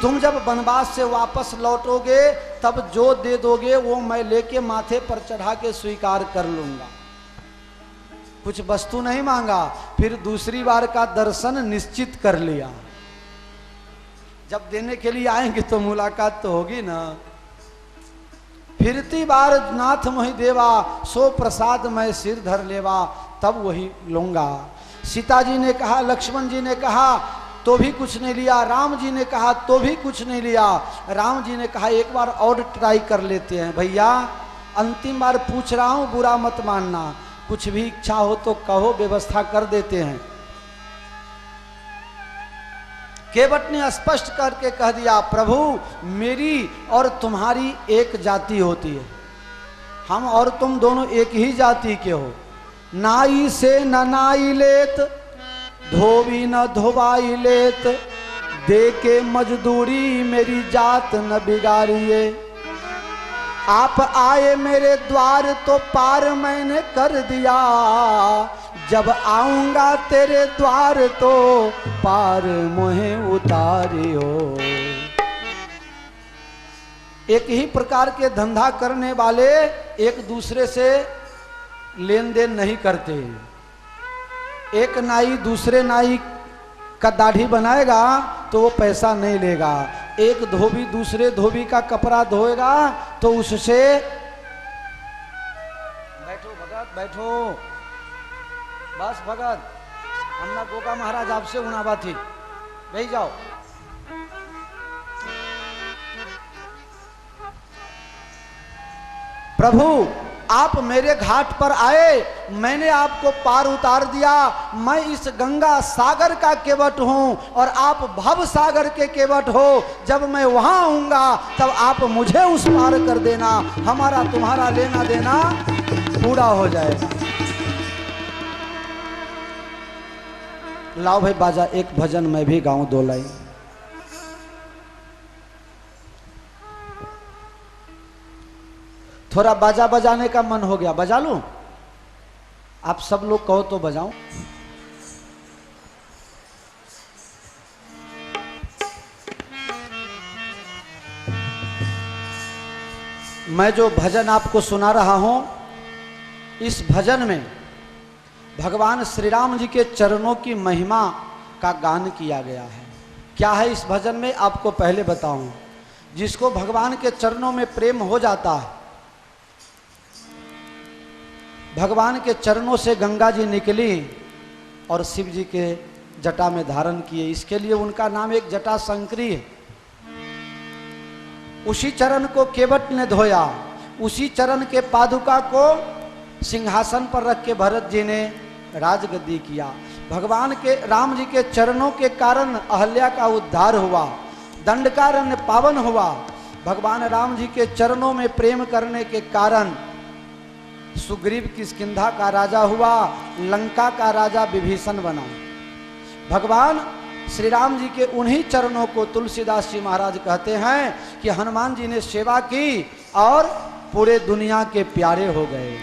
तुम जब वनवास से वापस लौटोगे तब जो दे दोगे वो मैं लेके माथे पर चढ़ा के स्वीकार कर लूंगा। कुछ वस्तु नहीं मांगा, फिर दूसरी बार का दर्शन निश्चित कर लिया। जब देने के लिए आएंगे तो मुलाकात तो होगी ना। फिरती बार नाथ मोहि देवा, सो प्रसाद मैं सिर धर लेवा, तब वही लूंगा। सीता जी ने कहा, लक्ष्मण जी ने कहा तो भी कुछ नहीं लिया, राम जी ने कहा तो भी कुछ नहीं लिया। राम जी ने कहा एक बार और ट्राई कर लेते हैं भैया, अंतिम बार पूछ रहा हूं, बुरा मत मानना, कुछ भी इच्छा हो तो कहो, व्यवस्था कर देते हैं। केवट ने स्पष्ट करके कह दिया प्रभु मेरी और तुम्हारी एक जाति होती है, हम और तुम दोनों एक ही जाति के हो। नाई से न नाई लेत, धोबी न धोबाई लेत, दे के मजदूरी मेरी जात न बिगाड़िए। आप आए मेरे द्वार तो पार मैंने कर दिया, जब आऊंगा तेरे द्वार तो पार मोहे उतारियो। एक ही प्रकार के धंधा करने वाले एक दूसरे से लेन देन नहीं करते। एक नाई दूसरे नाई का दाढ़ी बनाएगा तो वो पैसा नहीं लेगा, एक धोबी दूसरे धोबी का कपड़ा धोएगा तो उससे बैठो भगत बैठो, बस भगत हमना गोगा महाराज आपसे उनावा थी, बैठ जाओ। प्रभु आप मेरे घाट पर आए, मैंने आपको पार उतार दिया। मैं इस गंगा सागर का केवट हूं और आप भव सागर के केवट हो। जब मैं वहां आऊंगा तब आप मुझे उस पार कर देना, हमारा तुम्हारा लेना देना पूरा हो जाएगा। लाओ भाई बाजा, एक भजन मैं भी गाऊं दो लाइन। थोड़ा बाजा बजाने का मन हो गया, बजा लूं? आप सब लोग कहो तो बजाऊं। मैं जो भजन आपको सुना रहा हूं, इस भजन में भगवान श्री राम जी के चरणों की महिमा का गान किया गया है। क्या है इस भजन में आपको पहले बताऊं। जिसको भगवान के चरणों में प्रेम हो जाता है, भगवान के चरणों से गंगा जी निकली और शिव जी के जटा में धारण किए, इसके लिए उनका नाम एक जटा शंकरी है। उसी चरण को केवट ने धोया, उसी चरण के पादुका को सिंहासन पर रख के भरत जी ने राजगद्दी किया। भगवान के राम जी के चरणों के कारण अहल्या का उद्धार हुआ। दंडकारण्य पावन हुआ। भगवान राम जी के चरणों में प्रेम करने के कारण सुग्रीव किष्किंधा का राजा हुआ, लंका का राजा विभीषण बना। भगवान श्री राम जी के उन्हीं चरणों को तुलसीदास जी महाराज कहते हैं कि हनुमान जी ने सेवा की और पूरे दुनिया के प्यारे हो गए।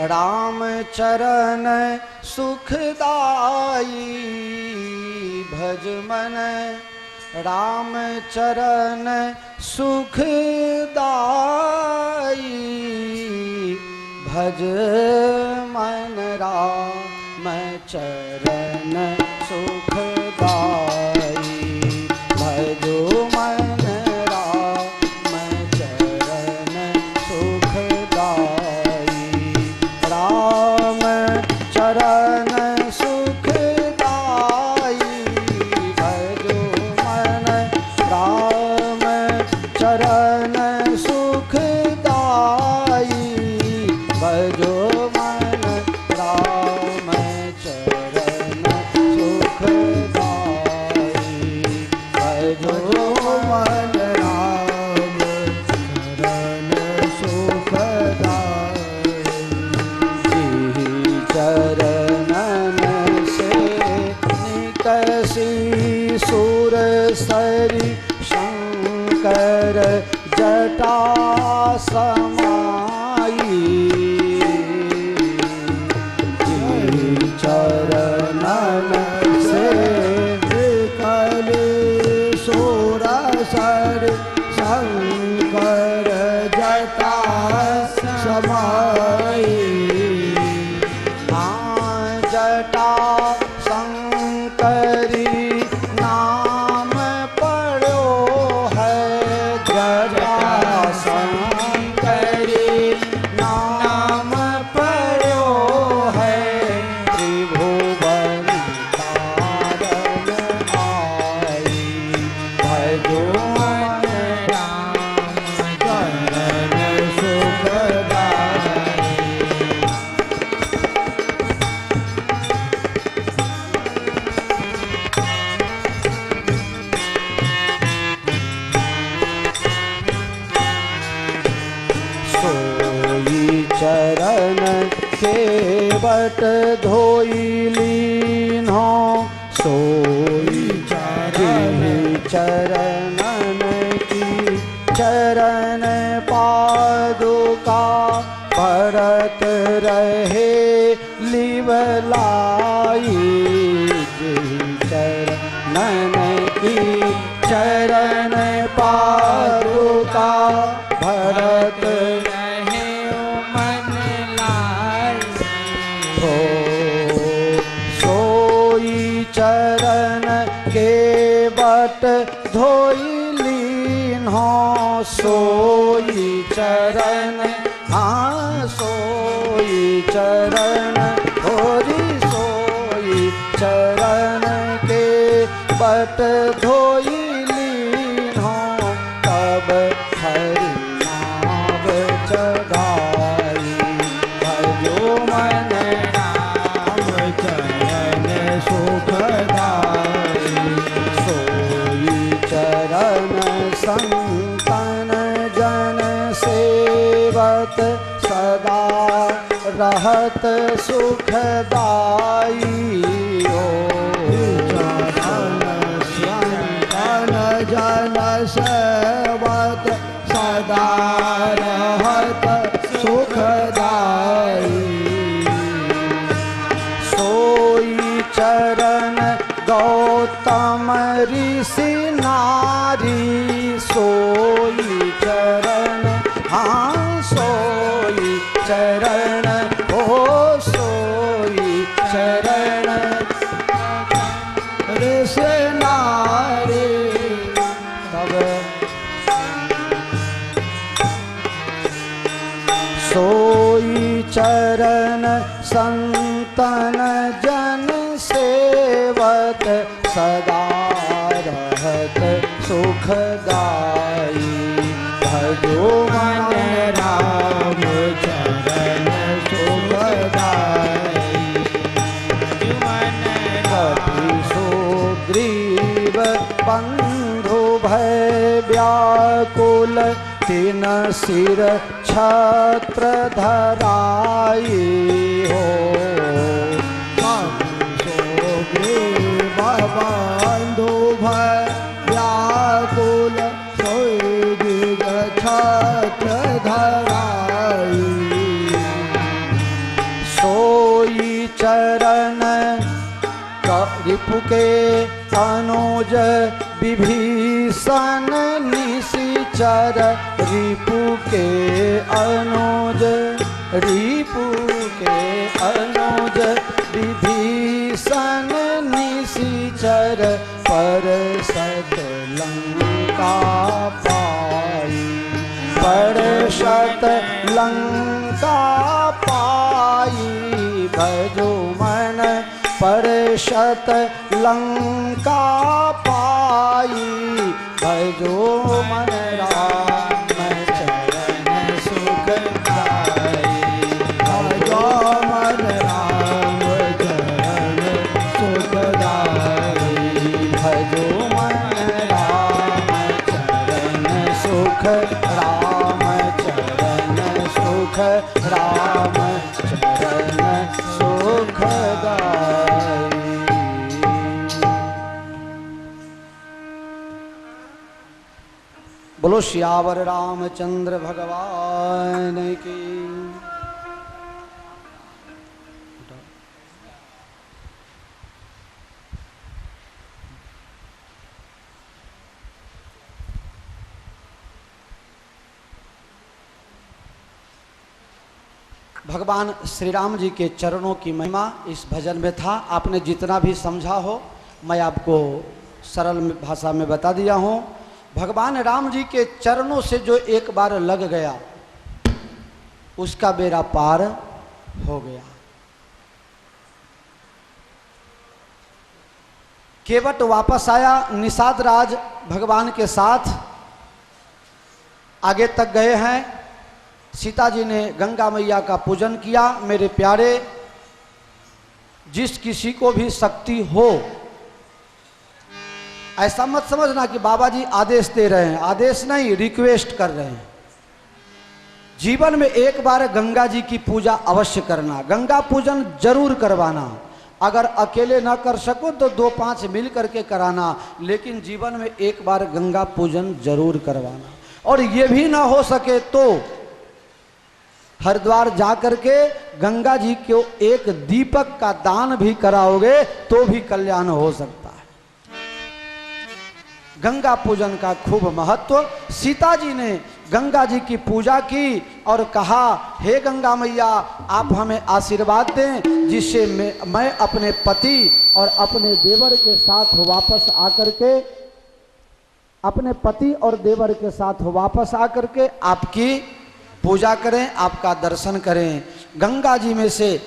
राम चरण सुखदाई भज मन, राम चरण सुखदाई भज मन, राम चरण सुखदाई भजो मन, राम चरण सुखदाई। राम चरण सुखदाई भजो मन, राम चरण सुखदाई भजो मन, राम चरण सुखदाई भजो मन, राम चरण सुखदाई। चरणन से निकसी सुर सरी शंकर जटा समाई। चरणन से निकली सुर सरी शंकर जटा समाई। जटा शंकरी नाम पड़ो है, जटा शंकरी नाम पड़ो है। त्रिभुवन तारण आई भजो मन, राम चरण सुखदाई। सोई चरण के बट धोई लीन्हो, सोई चरणन की चरण पादुका भरत रहे लिवलाई। चरणन की चरण पादुका भरत रहे मन लाल। हो। सोई चरण के बट धोई लीन्हो, सोई चरण हाँ सोई चरण होरी सोई चरण के बट धोई लीन्हो। तब हरि नाम चढ़ाई भजो मन, राम चरण सुखदाई। सोई चरण संतन जन सेवत सदा रहत सुखदाई। ओ संतन जन सेवत सदा रहत सुखदाई। सोई चरण गौतम ऋषि नारी, सोई चरण हाँ सोई चरण हो, सोई चरण ऋषि नारी। तब सोई चरण संतन जन सेवत सदा रहत सुखदाई। भजो मन राम चरण सुखदाई। मन कपि सुग्रीव बंधु भय व्याकुल तीन सिर छत्र धराई हो। बंधु भय व्याकुल छत्र धराई। सोई चरण रिपु के अनुज विभीषण निशिचर रिपु के अनुज विभीषण निशिचर पर सत लंका पाई। पर सत लंका पाई। भजो मन परशत लंका पाई। भजो मन राम चरण सुखदाई। भजो मन राम चरण सुखदाई। भजो मन राम चरण सुख राम चरण सुख राम चरण सुखदाई। बोलो सियावर रामचंद्र भगवान की। भगवान श्री राम जी के चरणों की महिमा इस भजन में था। आपने जितना भी समझा हो मैं आपको सरल भाषा में बता दिया हूँ। भगवान राम जी के चरणों से जो एक बार लग गया उसका बेड़ा पार हो गया। केवट वापस आया, निषाद राज भगवान के साथ आगे तक गए हैं। सीता जी ने गंगा मैया का पूजन किया। मेरे प्यारे, जिस किसी को भी शक्ति हो, ऐसा मत समझना कि बाबा जी आदेश दे रहे हैं, आदेश नहीं, रिक्वेस्ट कर रहे हैं। जीवन में एक बार गंगा जी की पूजा अवश्य करना, गंगा पूजन जरूर करवाना। अगर अकेले ना कर सको तो 2-5 मिल करके कराना, लेकिन जीवन में एक बार गंगा पूजन जरूर करवाना। और ये भी ना हो सके तो हरिद्वार जा करके गंगा जी को एक दीपक का दान भी कराओगे तो भी कल्याण हो सकता है। गंगा पूजन का खूब महत्व। सीता जी ने गंगा जी की पूजा की और कहा, हे गंगा मैया, आप हमें आशीर्वाद दें जिससे मैं अपने पति और अपने देवर के साथ वापस आकर के, अपने पति और देवर के साथ वापस आकर के आपकी पूजा करें, आपका दर्शन करें। गंगा जी में से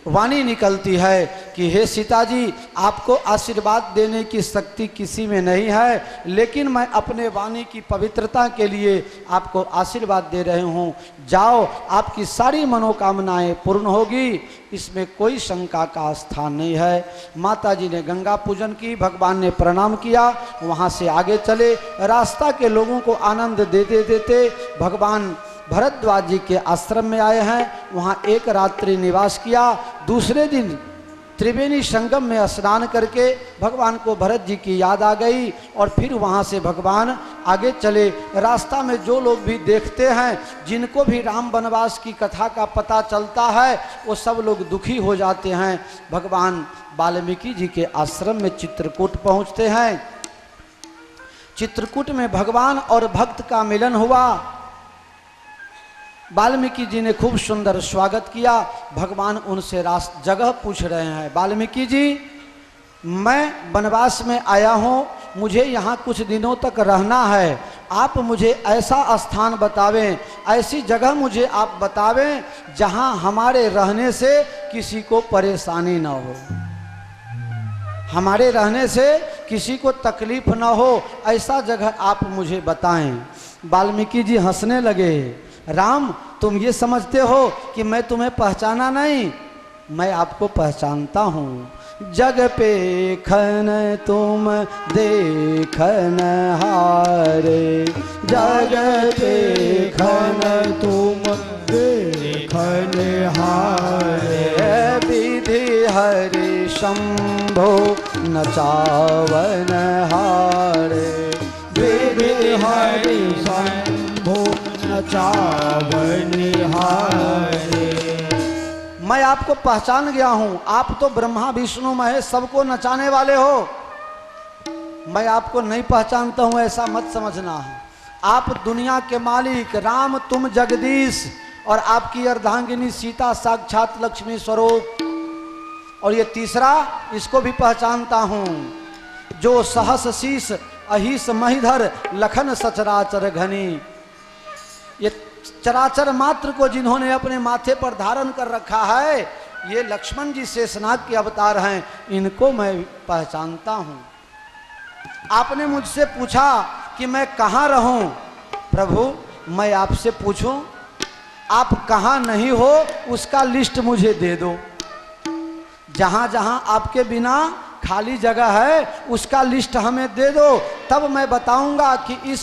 वाणी निकलती है कि हे सीता जी, आपको आशीर्वाद देने की शक्ति किसी में नहीं है, लेकिन मैं अपने वाणी की पवित्रता के लिए आपको आशीर्वाद दे रहे हूँ। जाओ, आपकी सारी मनोकामनाएं पूर्ण होगी, इसमें कोई शंका का स्थान नहीं है। माता जी ने गंगा पूजन की, भगवान ने प्रणाम किया, वहाँ से आगे चले। रास्ता के लोगों को आनंद देते देते भगवान भरद्वाज जी के आश्रम में आए हैं। वहाँ एक रात्रि निवास किया। दूसरे दिन त्रिवेणी संगम में स्नान करके भगवान को भरत जी की याद आ गई और फिर वहाँ से भगवान आगे चले। रास्ता में जो लोग भी देखते हैं, जिनको भी राम वनवास की कथा का पता चलता है, वो सब लोग दुखी हो जाते हैं। भगवान वाल्मीकि जी के आश्रम में चित्रकूट पहुँचते हैं। चित्रकूट में भगवान और भक्त का मिलन हुआ। वाल्मीकि जी ने खूब सुंदर स्वागत किया। भगवान उनसे जगह पूछ रहे हैं, वाल्मीकि जी, मैं वनवास में आया हूँ, मुझे यहाँ कुछ दिनों तक रहना है, आप मुझे ऐसा स्थान बतावें, ऐसी जगह मुझे आप बतावें जहाँ हमारे रहने से किसी को परेशानी ना हो। हमारे रहने से किसी को तकलीफ न हो ऐसा जगह आप मुझे बताएं। वाल्मीकि जी हंसने लगे। राम, तुम ये समझते हो कि मैं तुम्हें पहचाना नहीं? मैं आपको पहचानता हूँ। जग पे खन तुम देखन हारे, जग पे खन तुम देखन हारे, विधि हरि शंभो नचावन हारे, विधि हरि शंभो नचावन हारे। मैं आपको पहचान गया हूं। आप तो ब्रह्मा विष्णु महेश सबको नचाने वाले हो। मैं आपको नहीं पहचानता हूं ऐसा मत समझना है। आप दुनिया के मालिक राम, तुम जगदीश, और आपकी अर्धांगिनी सीता साक्षात लक्ष्मी स्वरूप। और ये तीसरा, इसको भी पहचानता हूं, जो सहस शीस अहिस महिधर लखन सचराचर घनी। ये चराचर मात्र को जिन्होंने अपने माथे पर धारण कर रखा है, ये लक्ष्मण जी शेषनाग के अवतार हैं। इनको मैं पहचानता हूं। आपने मुझसे पूछा कि मैं कहाँ रहूं। प्रभु, मैं आपसे पूछूं, आप कहाँ नहीं हो उसका लिस्ट मुझे दे दो। जहां जहां आपके बिना खाली जगह है उसका लिस्ट हमें दे दो, तब मैं बताऊंगा कि इस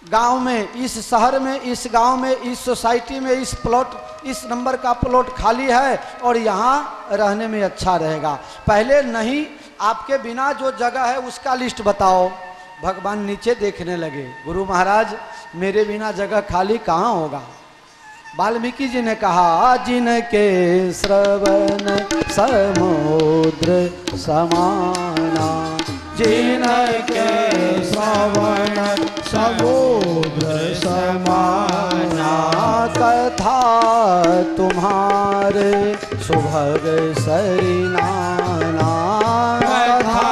गांव में, इस शहर में, इस गांव में, इस सोसाइटी में इस प्लॉट, इस नंबर का प्लॉट खाली है और यहाँ रहने में अच्छा रहेगा। पहले नहीं, आपके बिना जो जगह है उसका लिस्ट बताओ। भगवान नीचे देखने लगे। गुरु महाराज, मेरे बिना जगह खाली कहाँ होगा? वाल्मीकि जी ने कहा, जिनके श्रवण समुद्र समाना, जिनके श्रवण समुद्र समाना, कथा तुम्हारे सुभग सरिनाना, कथा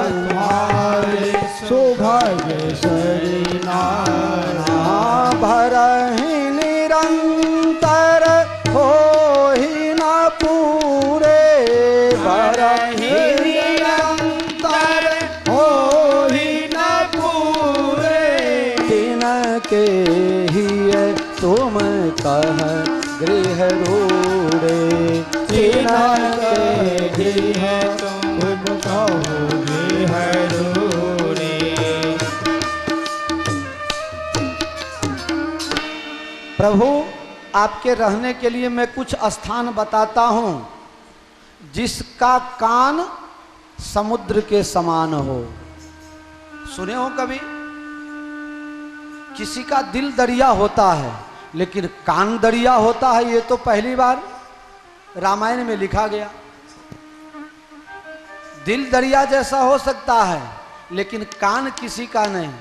तुम्हारे सुभग सरिनाना, भरहि निरंतर हो ही न पूरे, भरहि निरंतर हो ही न पूरे, के ही तुम कह गृह रूढ़े, के ही तुम कहो गृह रूढ़े। प्रभु, आपके रहने के लिए मैं कुछ स्थान बताता हूं, जिसका कान समुद्र के समान हो। सुने हो कभी? किसी का दिल दरिया होता है लेकिन कान दरिया होता है, ये तो पहली बार रामायण में लिखा गया। दिल दरिया जैसा हो सकता है लेकिन कान किसी का नहीं।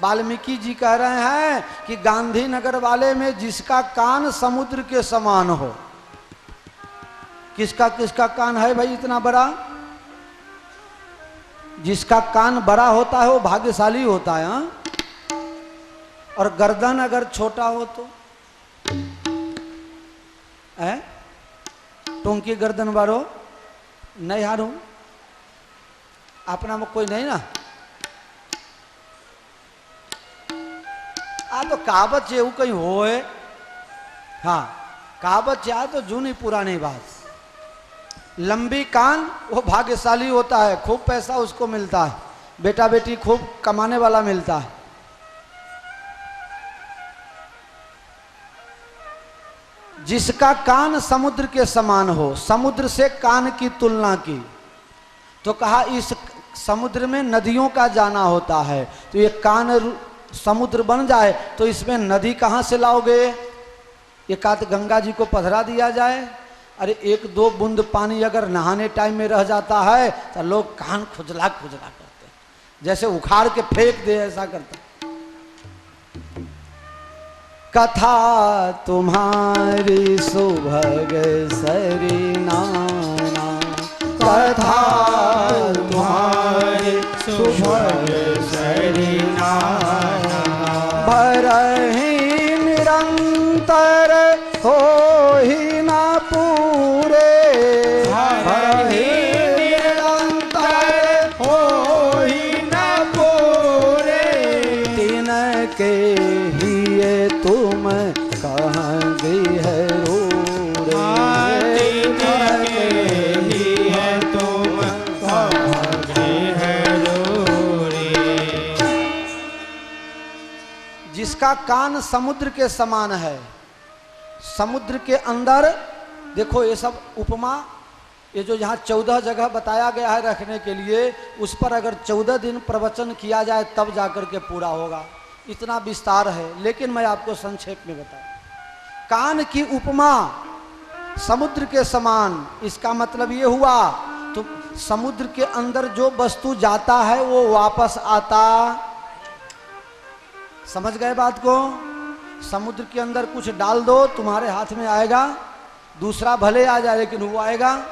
वाल्मीकि जी कह रहे हैं कि गांधीनगर वाले में जिसका कान समुद्र के समान हो। किसका किसका कान है भाई इतना बड़ा? जिसका कान बड़ा होता है वो भाग्यशाली होता है। हाँ? और गर्दन अगर छोटा हो तो टोंकी गर्दन बारो नहीं हारू अपना में कोई नहीं ना। आ तो कहावत जे वो कहीं होए। हाँ, कहावत जे तो जूनी पुरानी बात। लंबी कान वो भाग्यशाली होता है, खूब पैसा उसको मिलता है, बेटा बेटी खूब कमाने वाला मिलता है। जिसका कान समुद्र के समान हो, समुद्र से कान की तुलना की तो कहा इस समुद्र में नदियों का जाना होता है, तो ये कान समुद्र बन जाए तो इसमें नदी कहाँ से लाओगे? एक आध गंगा जी को पधरा दिया जाए। अरे एक दो बूंद पानी अगर नहाने टाइम में रह जाता है तो लोग कान खुजला खुजला करते हैं, जैसे उखाड़ के फेंक दे ऐसा करता। कथा तुम्हारी सुभग सरिनाना, कथा तुम्हारी सुभग सरिनाना, भरहि निरंतर हो ही न पूरे, भरहि निरंतर का कान समुद्र के समान है। समुद्र के अंदर देखो ये सब उपमा, ये जो यहाँ 14 जगह बताया गया है रखने के लिए, उस पर अगर 14 दिन प्रवचन किया जाए तब जाकर के पूरा होगा, इतना विस्तार है। लेकिन मैं आपको संक्षेप में बताऊं, कान की उपमा समुद्र के समान, इसका मतलब ये हुआ तो समुद्र के अंदर जो वस्तु जाता है वो वापस आता, समझ गए बात को? समुद्र के अंदर कुछ डाल दो तुम्हारे हाथ में आएगा, दूसरा भले आ जाए लेकिन वो आएगा।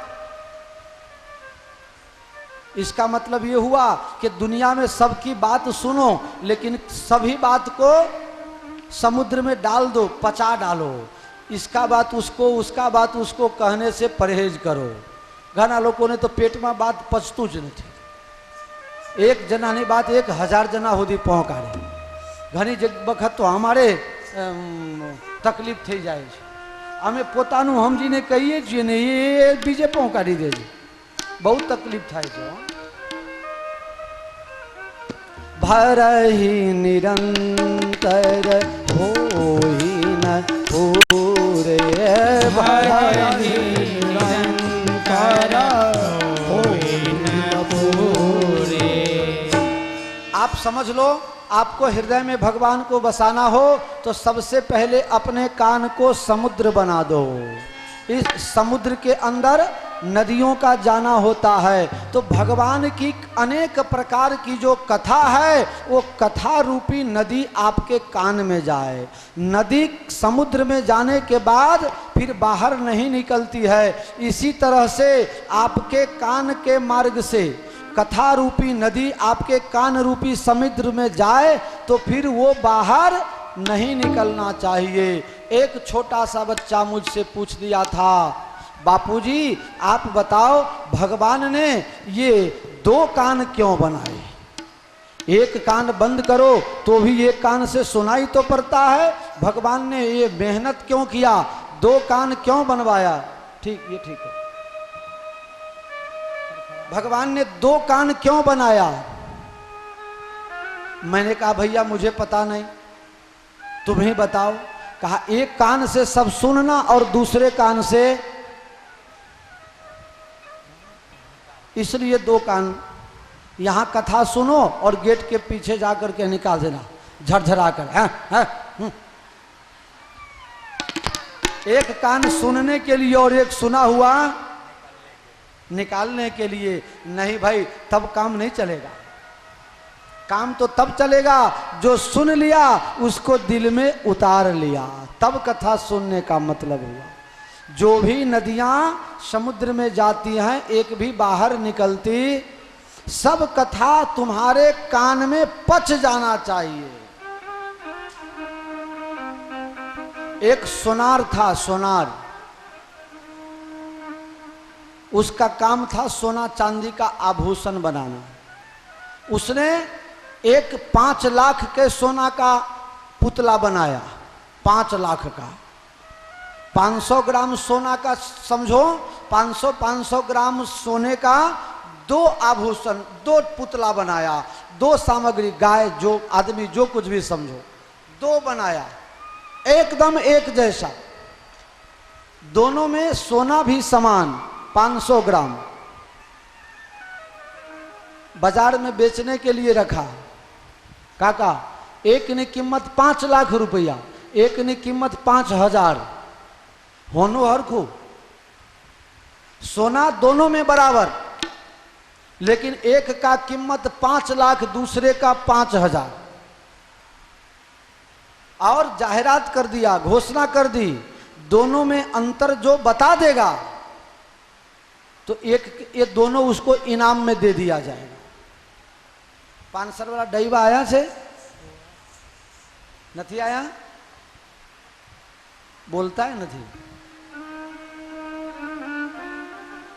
इसका मतलब ये हुआ कि दुनिया में सबकी बात सुनो लेकिन सभी बात को समुद्र में डाल दो, पचा डालो। इसका बात उसको, उसका बात उसको कहने से परहेज करो। घना लोगों ने तो पेट में बात पचतू ज नहीं, एक जना नहीं बात 1000 जना होती पहुंचाड़े। घनी वक्त तो हमारे तकलीफ थी जाए, हमें पोतानु समझीने कहीए छे ने ये बीजे पहुंचाड़ी देजे, बहुत तकलीफ थाय छे। भरहि निरंतर होई न पूरे, भरहि निरंतर होई न पूरे। आप समझ लो, आपको हृदय में भगवान को बसाना हो तो सबसे पहले अपने कान को समुद्र बना दो। इस समुद्र के अंदर नदियों का जाना होता है, तो भगवान की अनेक प्रकार की जो कथा है वो कथा रूपी नदी आपके कान में जाए। नदी समुद्र में जाने के बाद फिर बाहर नहीं निकलती है। इसी तरह से आपके कान के मार्ग से कथा रूपी नदी आपके कान रूपी समुद्र में जाए तो फिर वो बाहर नहीं निकलना चाहिए। एक छोटा सा बच्चा मुझसे पूछ लिया था, बापूजी आप बताओ भगवान ने ये 2 कान क्यों बनाए? एक कान बंद करो तो भी एक कान से सुनाई तो पड़ता है, भगवान ने ये मेहनत क्यों किया, 2 कान क्यों बनवाया? ठीक, ये ठीक है। भगवान ने 2 कान क्यों बनाया? मैंने कहा भैया मुझे पता नहीं, तुम ही बताओ। कहा एक कान से सब सुनना और दूसरे कान से, इसलिए 2 कान। यहां कथा सुनो और गेट के पीछे जाकर के निकाल देना झरझरा कर। एक कान सुनने के लिए और एक सुना हुआ निकालने के लिए। नहीं भाई, तब काम नहीं चलेगा। काम तो तब चलेगा जो सुन लिया उसको दिल में उतार लिया, तब कथा सुनने का मतलब हुआ। जो भी नदियां समुद्र में जाती हैं एक भी बाहर निकलती, सब कथा तुम्हारे कान में पच जाना चाहिए। एक सोनार था, सोनार, उसका काम था सोना चांदी का आभूषण बनाना। उसने एक 5 लाख के सोना का पुतला बनाया, 5 लाख का। 500 ग्राम सोना का समझो, 500 ग्राम सोने का 2 आभूषण, 2 पुतला बनाया, 2 सामग्री, गाय जो आदमी जो कुछ भी समझो, 2 बनाया एकदम एक जैसा। दोनों में सोना भी समान 500 ग्राम। बाजार में बेचने के लिए रखा। काका एक ने कीमत 5 लाख रुपया, एक ने कीमत 5000। होनो हरखू सोना दोनों में बराबर, लेकिन एक का कीमत 5 लाख, दूसरे का 5000। और जाहिरात कर दिया, घोषणा कर दी, दोनों में अंतर जो बता देगा तो एक ये दोनों उसको इनाम में दे दिया जाएगा। 500 वाला डईबा आया से नहीं आया, बोलता है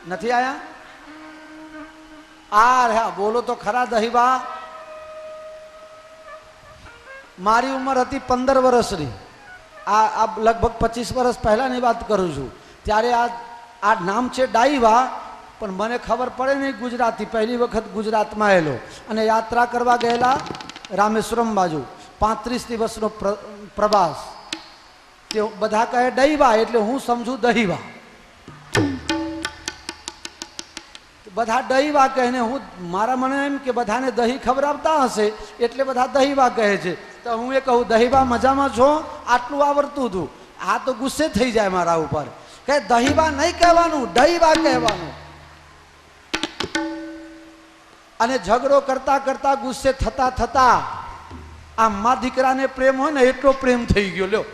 नहीं आया। आ रहा बोलो तो खरा दहीबा। मारी उम्र थी 15 वर्ष री, अब लगभग 25 वर्ष पहला नहीं बात करू छू, त्यारे आ नाम छे डाईबा, पण मने खबर पड़े नहीं गुजराती। पहली वखत गुजरात में आवेलो अने यात्रा करवा गयेला रामेश्वरम बाजू। 35 દિવસનો પ્રવાસ, તે બધા કહે ડહીવા એટલે હું સમજુ દહીવા. બધા દહીવા કહે ને હું મારા મને એમ કે બધાને દહીં ખવડાવતા હશે એટલે બધા દહીવા કહે છે. તો હું એ કહું દહીવા મજામાં છો, આટલું આવડતું હતું. આ તો ગુસ્સે થઈ જાય મારા ઉપર, કે દહીવા નહીં કહેવાનું, દહીવા કહેવાનું. અને ઝઘડો કરતા કરતા ગુસ્સે થતા થતા આ મા દીકરાને પ્રેમ હોય ને એટલો પ્રેમ થઈ ગયો. લ્યો,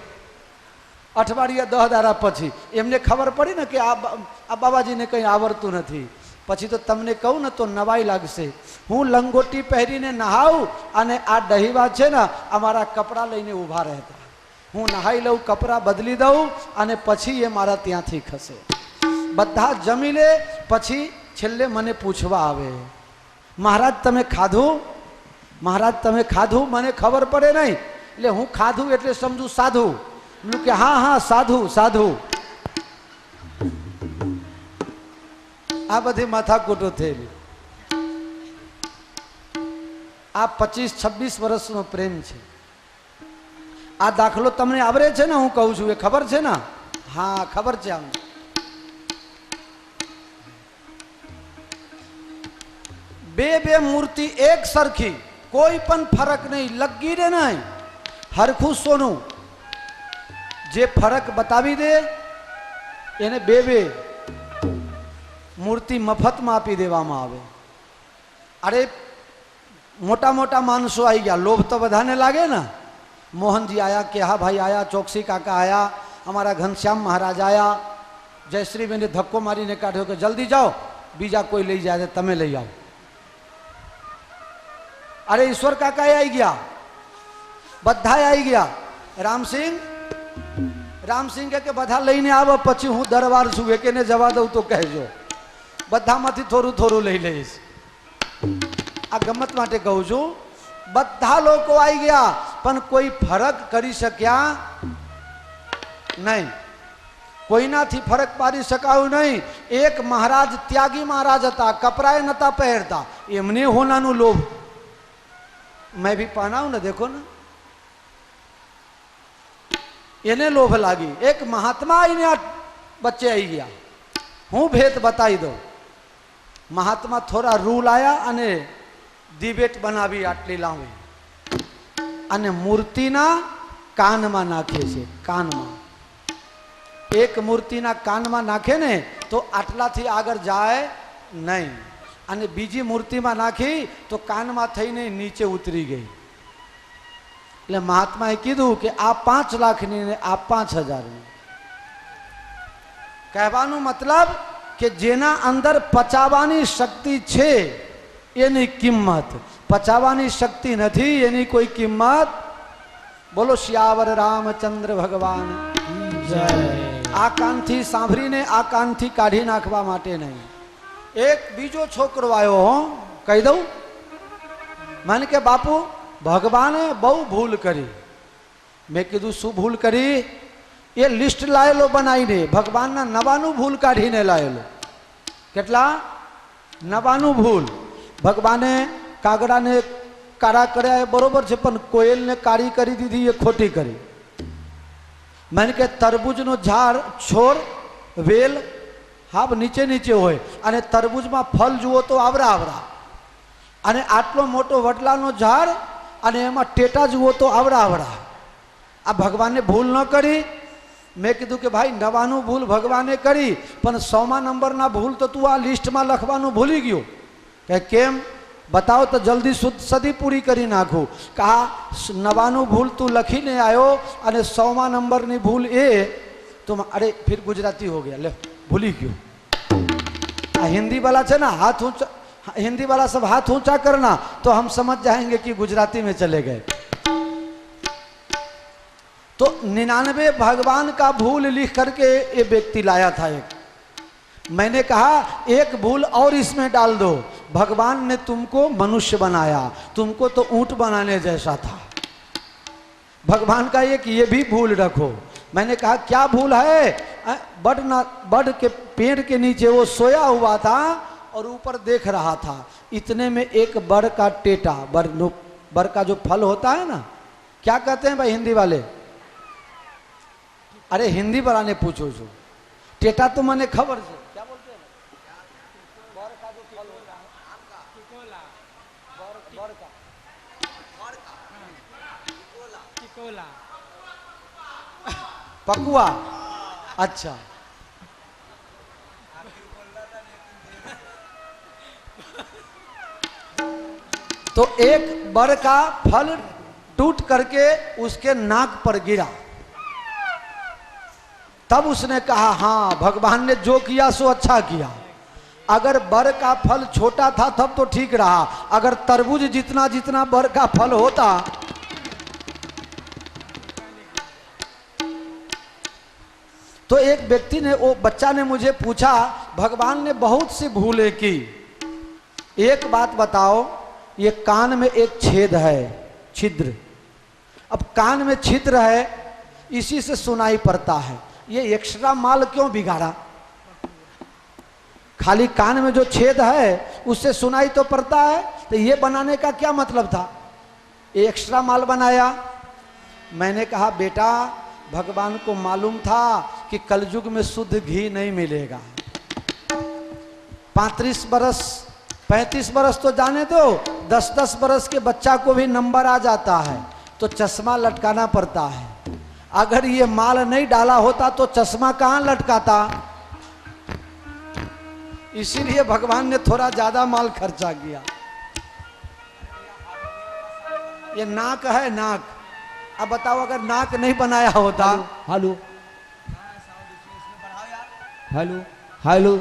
અઠવાડિયા 10 દાડા પછી એમને ખબર પડી ને કે આ બાબાજીને કંઈ આવડતું નથી. પછી તો તમને કહું ને તો નવાઈ લાગશે. હું લંગોટી પહેરીને નહાવું અને આ દહીવા છે ને અમારા કપડાં લઈને ઊભા રહેતા. હું નહાઈ લઉં, કપડાં બદલી દઉં અને પછી એ મારા ત્યાંથી ખસે. બધા જમી લે પછી છેલ્લે મને પૂછવા આવે, મહારાજ તમે ખાધું? મહારાજ તમે ખાધું? મને ખબર પડે નહીં એટલે હું ખાધું એટલે સમજુ સાધુ. હું કે હા હા સાધુ સાધુ. આ બધી માથાકૂટો થયેલી. આ 25-26 વર્ષનો પ્રેમ છે. આ દાખલો તમને આવડે છે ને? હું કહું છું એ ખબર છે ને? હા ખબર છે. આમ બે મૂર્તિ એક સરખી, કોઈ પણ ફરક નહીં, લગીને નહીં, હરખું સોનું. જે ફરક બતાવી દે એને બે મૂર્તિ મફતમાં આપી દેવામાં આવે. અરે મોટા મોટા માણસો આવી ગયા, લોભ તો બધાને લાગે ને. મોહનજી આયા કે હા ભાઈ આયા, ચોકસી કાકા આયા, અમારા ઘનશ્યામ મહારાજ આયા. જયશ્રીબેને ધક્કો મારીને કાઢ્યો કે જલ્દી જાઓ, બીજા કોઈ લઈ જાય તમે લઈ આવો. અરે ઈશ્વર કાકા આવી ગયા, બધા આવી ગયા. રામસિંહ કે બધા લઈને આવો પછી હું દરબાર છું, એકેને જવા દઉં તો કહેજો. બધામાંથી થોડું થોડું લઈ લઈશ. આ ગમત માટે કહું છું. બધા લોકો આવી ગયા પણ કોઈ ફરક કરી શક્યા નહીં. કોઈનાથી ફરક પાડી શકાયું નહીં. એક મહારાજ ત્યાગી મહારાજ હતા, કપડાએ નતા પહેરતા, એમને હોનાનું લોભ. मैं भी पहना हूं ना, देखो ना, એને લોભ લાગી. એક મહાત્મા આવીને બચ્ચે આવી ગયા. હું ભેદ બતાવી દઉં. મહાત્મા થોડા રૂલ આયા અને દિવેટ બનાવી આટલી લાવી અને મૂર્તિના કાનમાં નાખે છે. કાનમાં એક મૂર્તિના કાનમાં નાખે ને તો આટલાથી આગળ જાય નહીં, અને બીજી મૂર્તિમાં નાખી તો કાનમાં થઈને નીચે ઉતરી ગઈ. એટલે મહાત્માએ કીધું કે આ 5 લાખની ને આ 5000ની. કહેવાનો મતલબ કે જેના અંદર પચાવવાની શક્તિ છે એની કિંમત, પચાવવાની શક્તિ નથી એની કોઈ કિંમત. બોલો શ્યાવર રામચંદ્ર ભગવાન જય. આ કાનથી સાંભળીને આ કાનથી કાઢી નાખવા માટે નહીં. એક બીજો છોકરો આવ્યો, હો કહી દઉં. મને કે બાપુ ભગવાને બહુ ભૂલ કરી. મેં કીધું શું ભૂલ કરી? એ લિસ્ટ લાયેલો બનાવીને, ભગવાનના 99 ભૂલ કાઢીને લાયેલો. કેટલા? 99 ભૂલ. ભગવાને કાગડાને કાળા કર્યા એ બરોબર છે, પણ કોયલને કાળી કરી દીધી એ ખોટી કરી. મને કે તરબૂજનો ઝાડ, છોડ, વેલ હા નીચે નીચે હોય અને તરબૂજમાં ફળ જુઓ તો આવરા આવરા, અને આટલો મોટો વડલાનો ઝાડ અને એમાં ટેટા જુઓ તો આવડા આવડા. આ ભગવાને ભૂલ ન કરી? મેં કીધું કે ભાઈ 99 ભૂલ ભગવાને કરી, પણ 100મા નંબરના ભૂલ તો તું આ લિસ્ટમાં લખવાનું ભૂલી ગયો. કે કેમ? બતાવો તો જલ્દી સદી પૂરી કરી નાખું. કે આ 99 ભૂલ તું લખીને આવ્યો અને 100મા નંબરની ભૂલ એ तो अरे फिर गुजराती हो गया, ले भूली क्यों? हिंदी वाला है ना, हाथ ऊंचा, हिंदी वाला सब हाथ ऊंचा करना तो हम समझ जाएंगे कि गुजराती में चले गए. तो 99 भगवान का भूल लिख करके ये व्यक्ति लाया था. एक मैंने कहा एक भूल और इसमें डाल दो, भगवान ने तुमको मनुष्य बनाया, तुमको तो ऊंट बनाने जैसा था. भगवान का एक ये भी भूल रखो. मैंने कहा क्या भूल है? बड़ के पेड़ के नीचे वो सोया हुआ था और ऊपर देख रहा था. इतने में एक बड़ का टेटा, बड़ का जो फल होता है ना, क्या कहते हैं भाई हिंदी वाले? अरे हिंदी वाला ने पूछो जो टेटा तो मैंने खबर से क्या बोलते हैं? बर का जो फल होता है आम का, बर का पकुआ। अच्छा, तो एक बर का फल टूट करके उसके नाक पर गिरा। तब उसने कहा हाँ भगवान ने जो किया सो अच्छा किया। अगर बर का फल छोटा था तब तो ठीक रहा, अगर तरबूज जितना जितना बर का फल होता तो एक व्यक्ति ने, वो बच्चा ने मुझे पूछा, भगवान ने बहुत सी भूलें की, एक बात बताओ, ये कान में एक छेद है, छिद्र। अब कान में छिद्र है, इसी से सुनाई पड़ता है, ये एक्स्ट्रा माल क्यों बिगाड़ा? खाली कान में जो छेद है उससे सुनाई तो पड़ता है, तो ये बनाने का क्या मतलब था? ये एक्स्ट्रा माल बनाया। मैंने कहा बेटा भगवान को मालूम था कि कलयुग में शुद्ध घी नहीं मिलेगा। 35 बरस 35 बरस तो जाने दो, 10-10 बरस के बच्चा को भी नंबर आ जाता है तो चश्मा लटकाना पड़ता है। अगर ये माल नहीं डाला होता तो चश्मा कहाँ लटकाता? इसीलिए भगवान ने थोड़ा ज्यादा माल खर्चा किया। ये नाक है, नाक। अब बताओ अगर नाक नहीं बनाया होता। हेलो हेलो हेलो,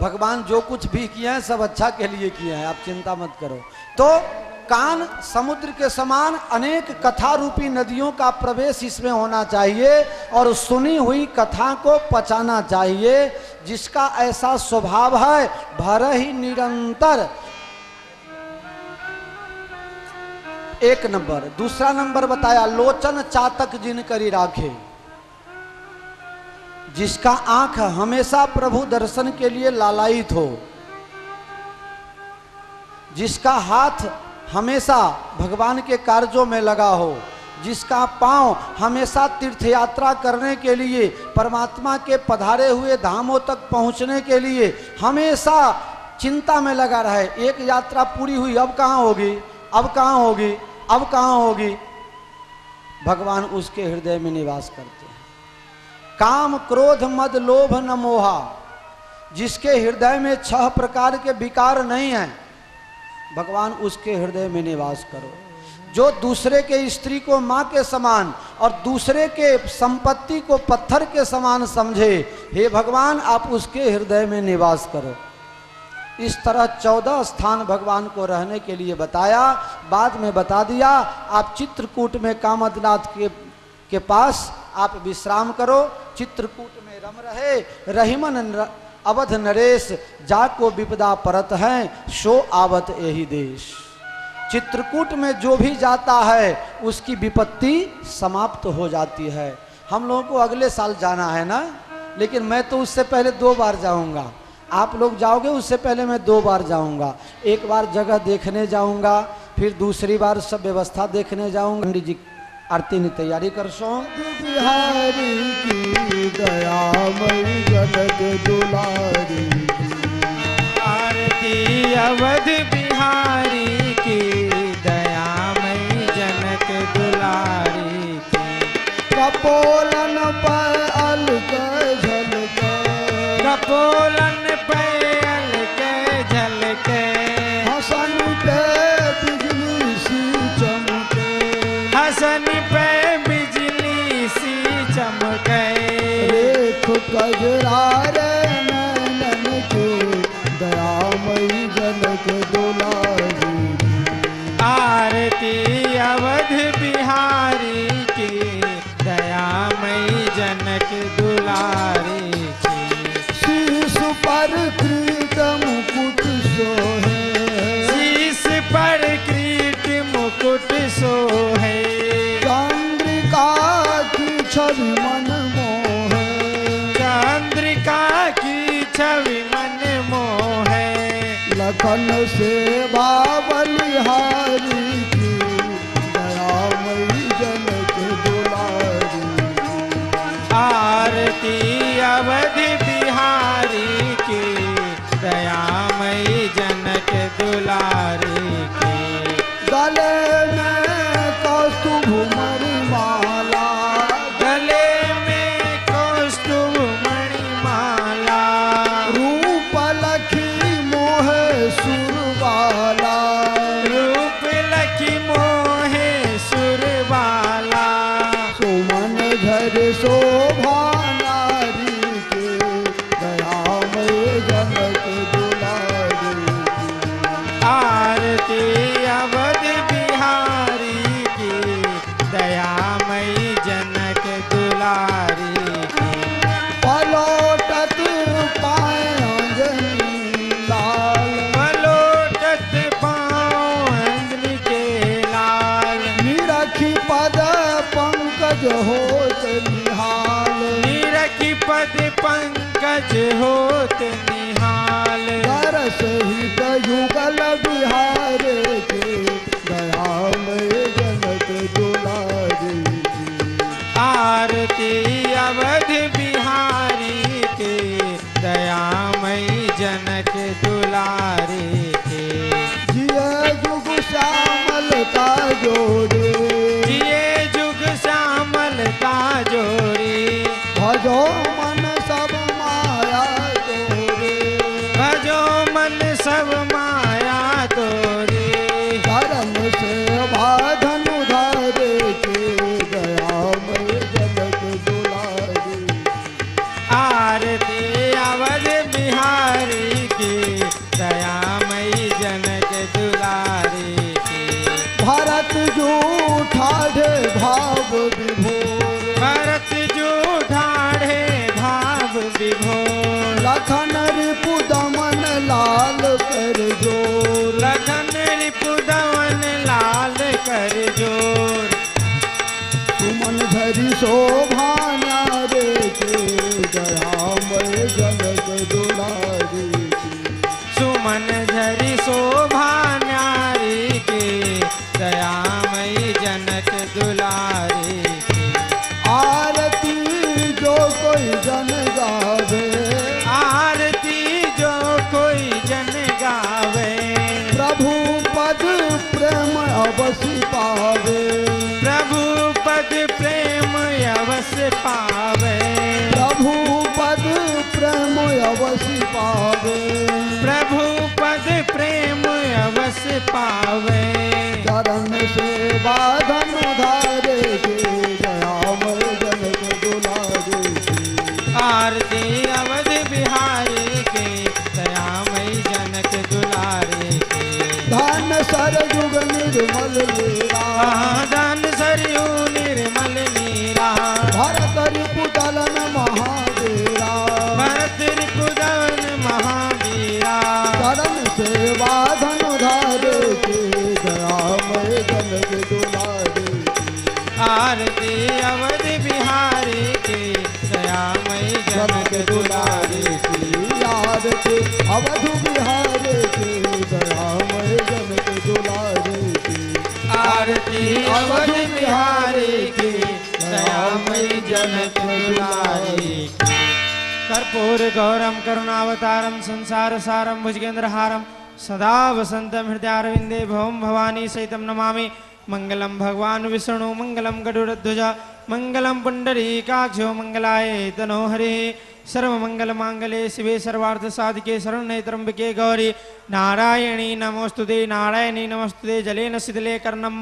भगवान जो कुछ भी किए हैं सब अच्छा के लिए किए हैं, आप चिंता मत करो। तो कान समुद्र के समान अनेक कथा रूपी नदियों का प्रवेश इसमें होना चाहिए और सुनी हुई कथा को पचाना चाहिए। जिसका ऐसा स्वभाव है भर ही निरंतर, एक नंबर। दूसरा नंबर बताया लोचन चातक जिन करी राखे, जिसका आंख हमेशा प्रभु दर्शन के लिए लालायित हो, जिसका हाथ हमेशा भगवान के कार्यों में लगा हो, जिसका पांव हमेशा तीर्थ यात्रा करने के लिए, परमात्मा के पधारे हुए धामों तक पहुंचने के लिए हमेशा चिंता में लगा रहे। एक यात्रा पूरी हुई, अब कहाँ होगी, अब कहाँ होगी, अब कहाँ होगी? भगवान उसके हृदय में निवास करते हैं। काम क्रोध मद लोभ न मोहा, जिसके हृदय में 6 प्रकार के विकार नहीं हैं, भगवान उसके हृदय में निवास करो। जो दूसरे के स्त्री को माँ के समान और दूसरे के संपत्ति को पत्थर के समान समझे, हे भगवान आप उसके हृदय में निवास करो। इस तरह 14 स्थान भगवान को रहने के लिए बताया। बाद में बता दिया आप चित्रकूट में कामदनाथ के पास आप विश्राम करो, चित्रकूट में रम रहे, रहीमन अवध नरेश, जाको विपदा परत हैं, सो आवत यही देश। चित्रकूट में जो भी जाता है उसकी विपत्ति समाप्त हो जाती है। हम लोगों को अगले साल जाना है ना, लेकिन मैं तो उससे पहले 2 बार जाऊंगा। आप लोग जाओगे उससे पहले मैं 2 बार जाऊंगा। एक बार जगह देखने जाऊंगा, फिर दूसरी बार सब व्यवस्था देखने जाऊंगा। पंडित जी आरती की तैयारी कर सो। बिहारी की दयामयी जनक दुलारी, आरती अवध बिहारी की दयामयी जनक दुलारी की। कपोलन पर अलक झलक, कपोलन पे अलके झलके, हसन पे बिजली सी चमके, हसन पे बिजली सी चमके। रेख कजरारे नैनन के दयामयी जनक दुलारी। आरती अवध बिहारी की दयामयी जनक दुलारी की। शीश पर क्रीट मुकुट सोहे, शीश पर क्रीट मुकुट सोहे, चंद्रिका की छवि मन मोहे, चंद्रिका की छवि मन मोहे। लखन से बलिहारी की दयामयी जनक दुलारी। आरती अवधि बिहारी की दयामयी जनक दुलारी की। गले में कौस्तुभ मणिमाला, गले में कौस्तुभ मणिमाला। रूप लखी मोहे सुरबाला, रूप लखी मोहे सुरबाला। सुमन झर शोभा नारी के दयामय जनक दुलारी। आरती अवधि बिहारी की दयामयी जनक दुलारी की। पलोटत पाए अंजनी लाल, पलोटत पाँव अंजलि के लाल। निरखी पद पंकज होत निहाल, निरखी पद पंकज होत निहाल। दरस हित युगल बिहार के दयामय जनक दुलारी। आरती अवधि बिहारी के दयामयी जनक दुलारी के। जिय जुग श्यामलता जोड़े, जिए जुग श्यामलता जोड़ी। भजो मन सब माया तोरे, भजो मन सब माया तोरे। धर्म से बाधन उधारे के दयामय जनक दुलारी। आरती अवधि बिहारी की दयामयी जनक दुलारी की। भरत जो ठाढ़े भाव विभोर, भरत जो ढाढ़े भाव विभोर। लखन रिपु दमन लाल कर जोर, लखन रिपु दमन लाल कर जोर। सुमन झरी शोभा नारे के दयामय जनक दुलारी। सुमन झरी शोभा नारी के दयामयी जनक दुलारी की। आरती जो कोई जन गावे, आरती जो कोई जन गावे। प्रभु पद प्रेम अवश्य पावे, प्रभु पद प्रेम अवश्य पावे। प्रभु पद प्रेम अवश्य पावे। प्रभु पद प्रेम अवश्य पावे। चरण से बाधन धारे के दयामय जनक दुलारी। आरती अवधि बिहारी के दयामयी जनक दुलारी के। धन सर जुग निर्मल लीला, दान सरयू निर्मल नीरा। भरत रिपुदलन महावीरा, भरत रिपुदन महावीरा। चरण से बाधन धारे के दयामय जनक दुलारी। आरती अवधि बिहारी के दयामयी जनक दुलारी की। आरती अवधि बिहारी के दयामय जनक दुलारी की। आरती अवधि बिहारी की दयामयी जनक दुलारी की। कर्पूर गौरम करुणावतारम संसार सारम भुजगेंद्रहारम सदा वसंतम हृदयारविंदे भवम भवानी सहितम नमामि। मंगलम भगवान विष्णु मंगलम गरुड़ध्वज मंगलम पुंडरीकाक्षो मंगलाय तनो हरि। सर्वमंगल मांगल्ये शिवे सर्वार्थ साधिके शरण्ये त्र्यंबके गौरी नारायणी नमोस्तुते नारायणी नमोस्तुते। जलेन शीतले कर्णम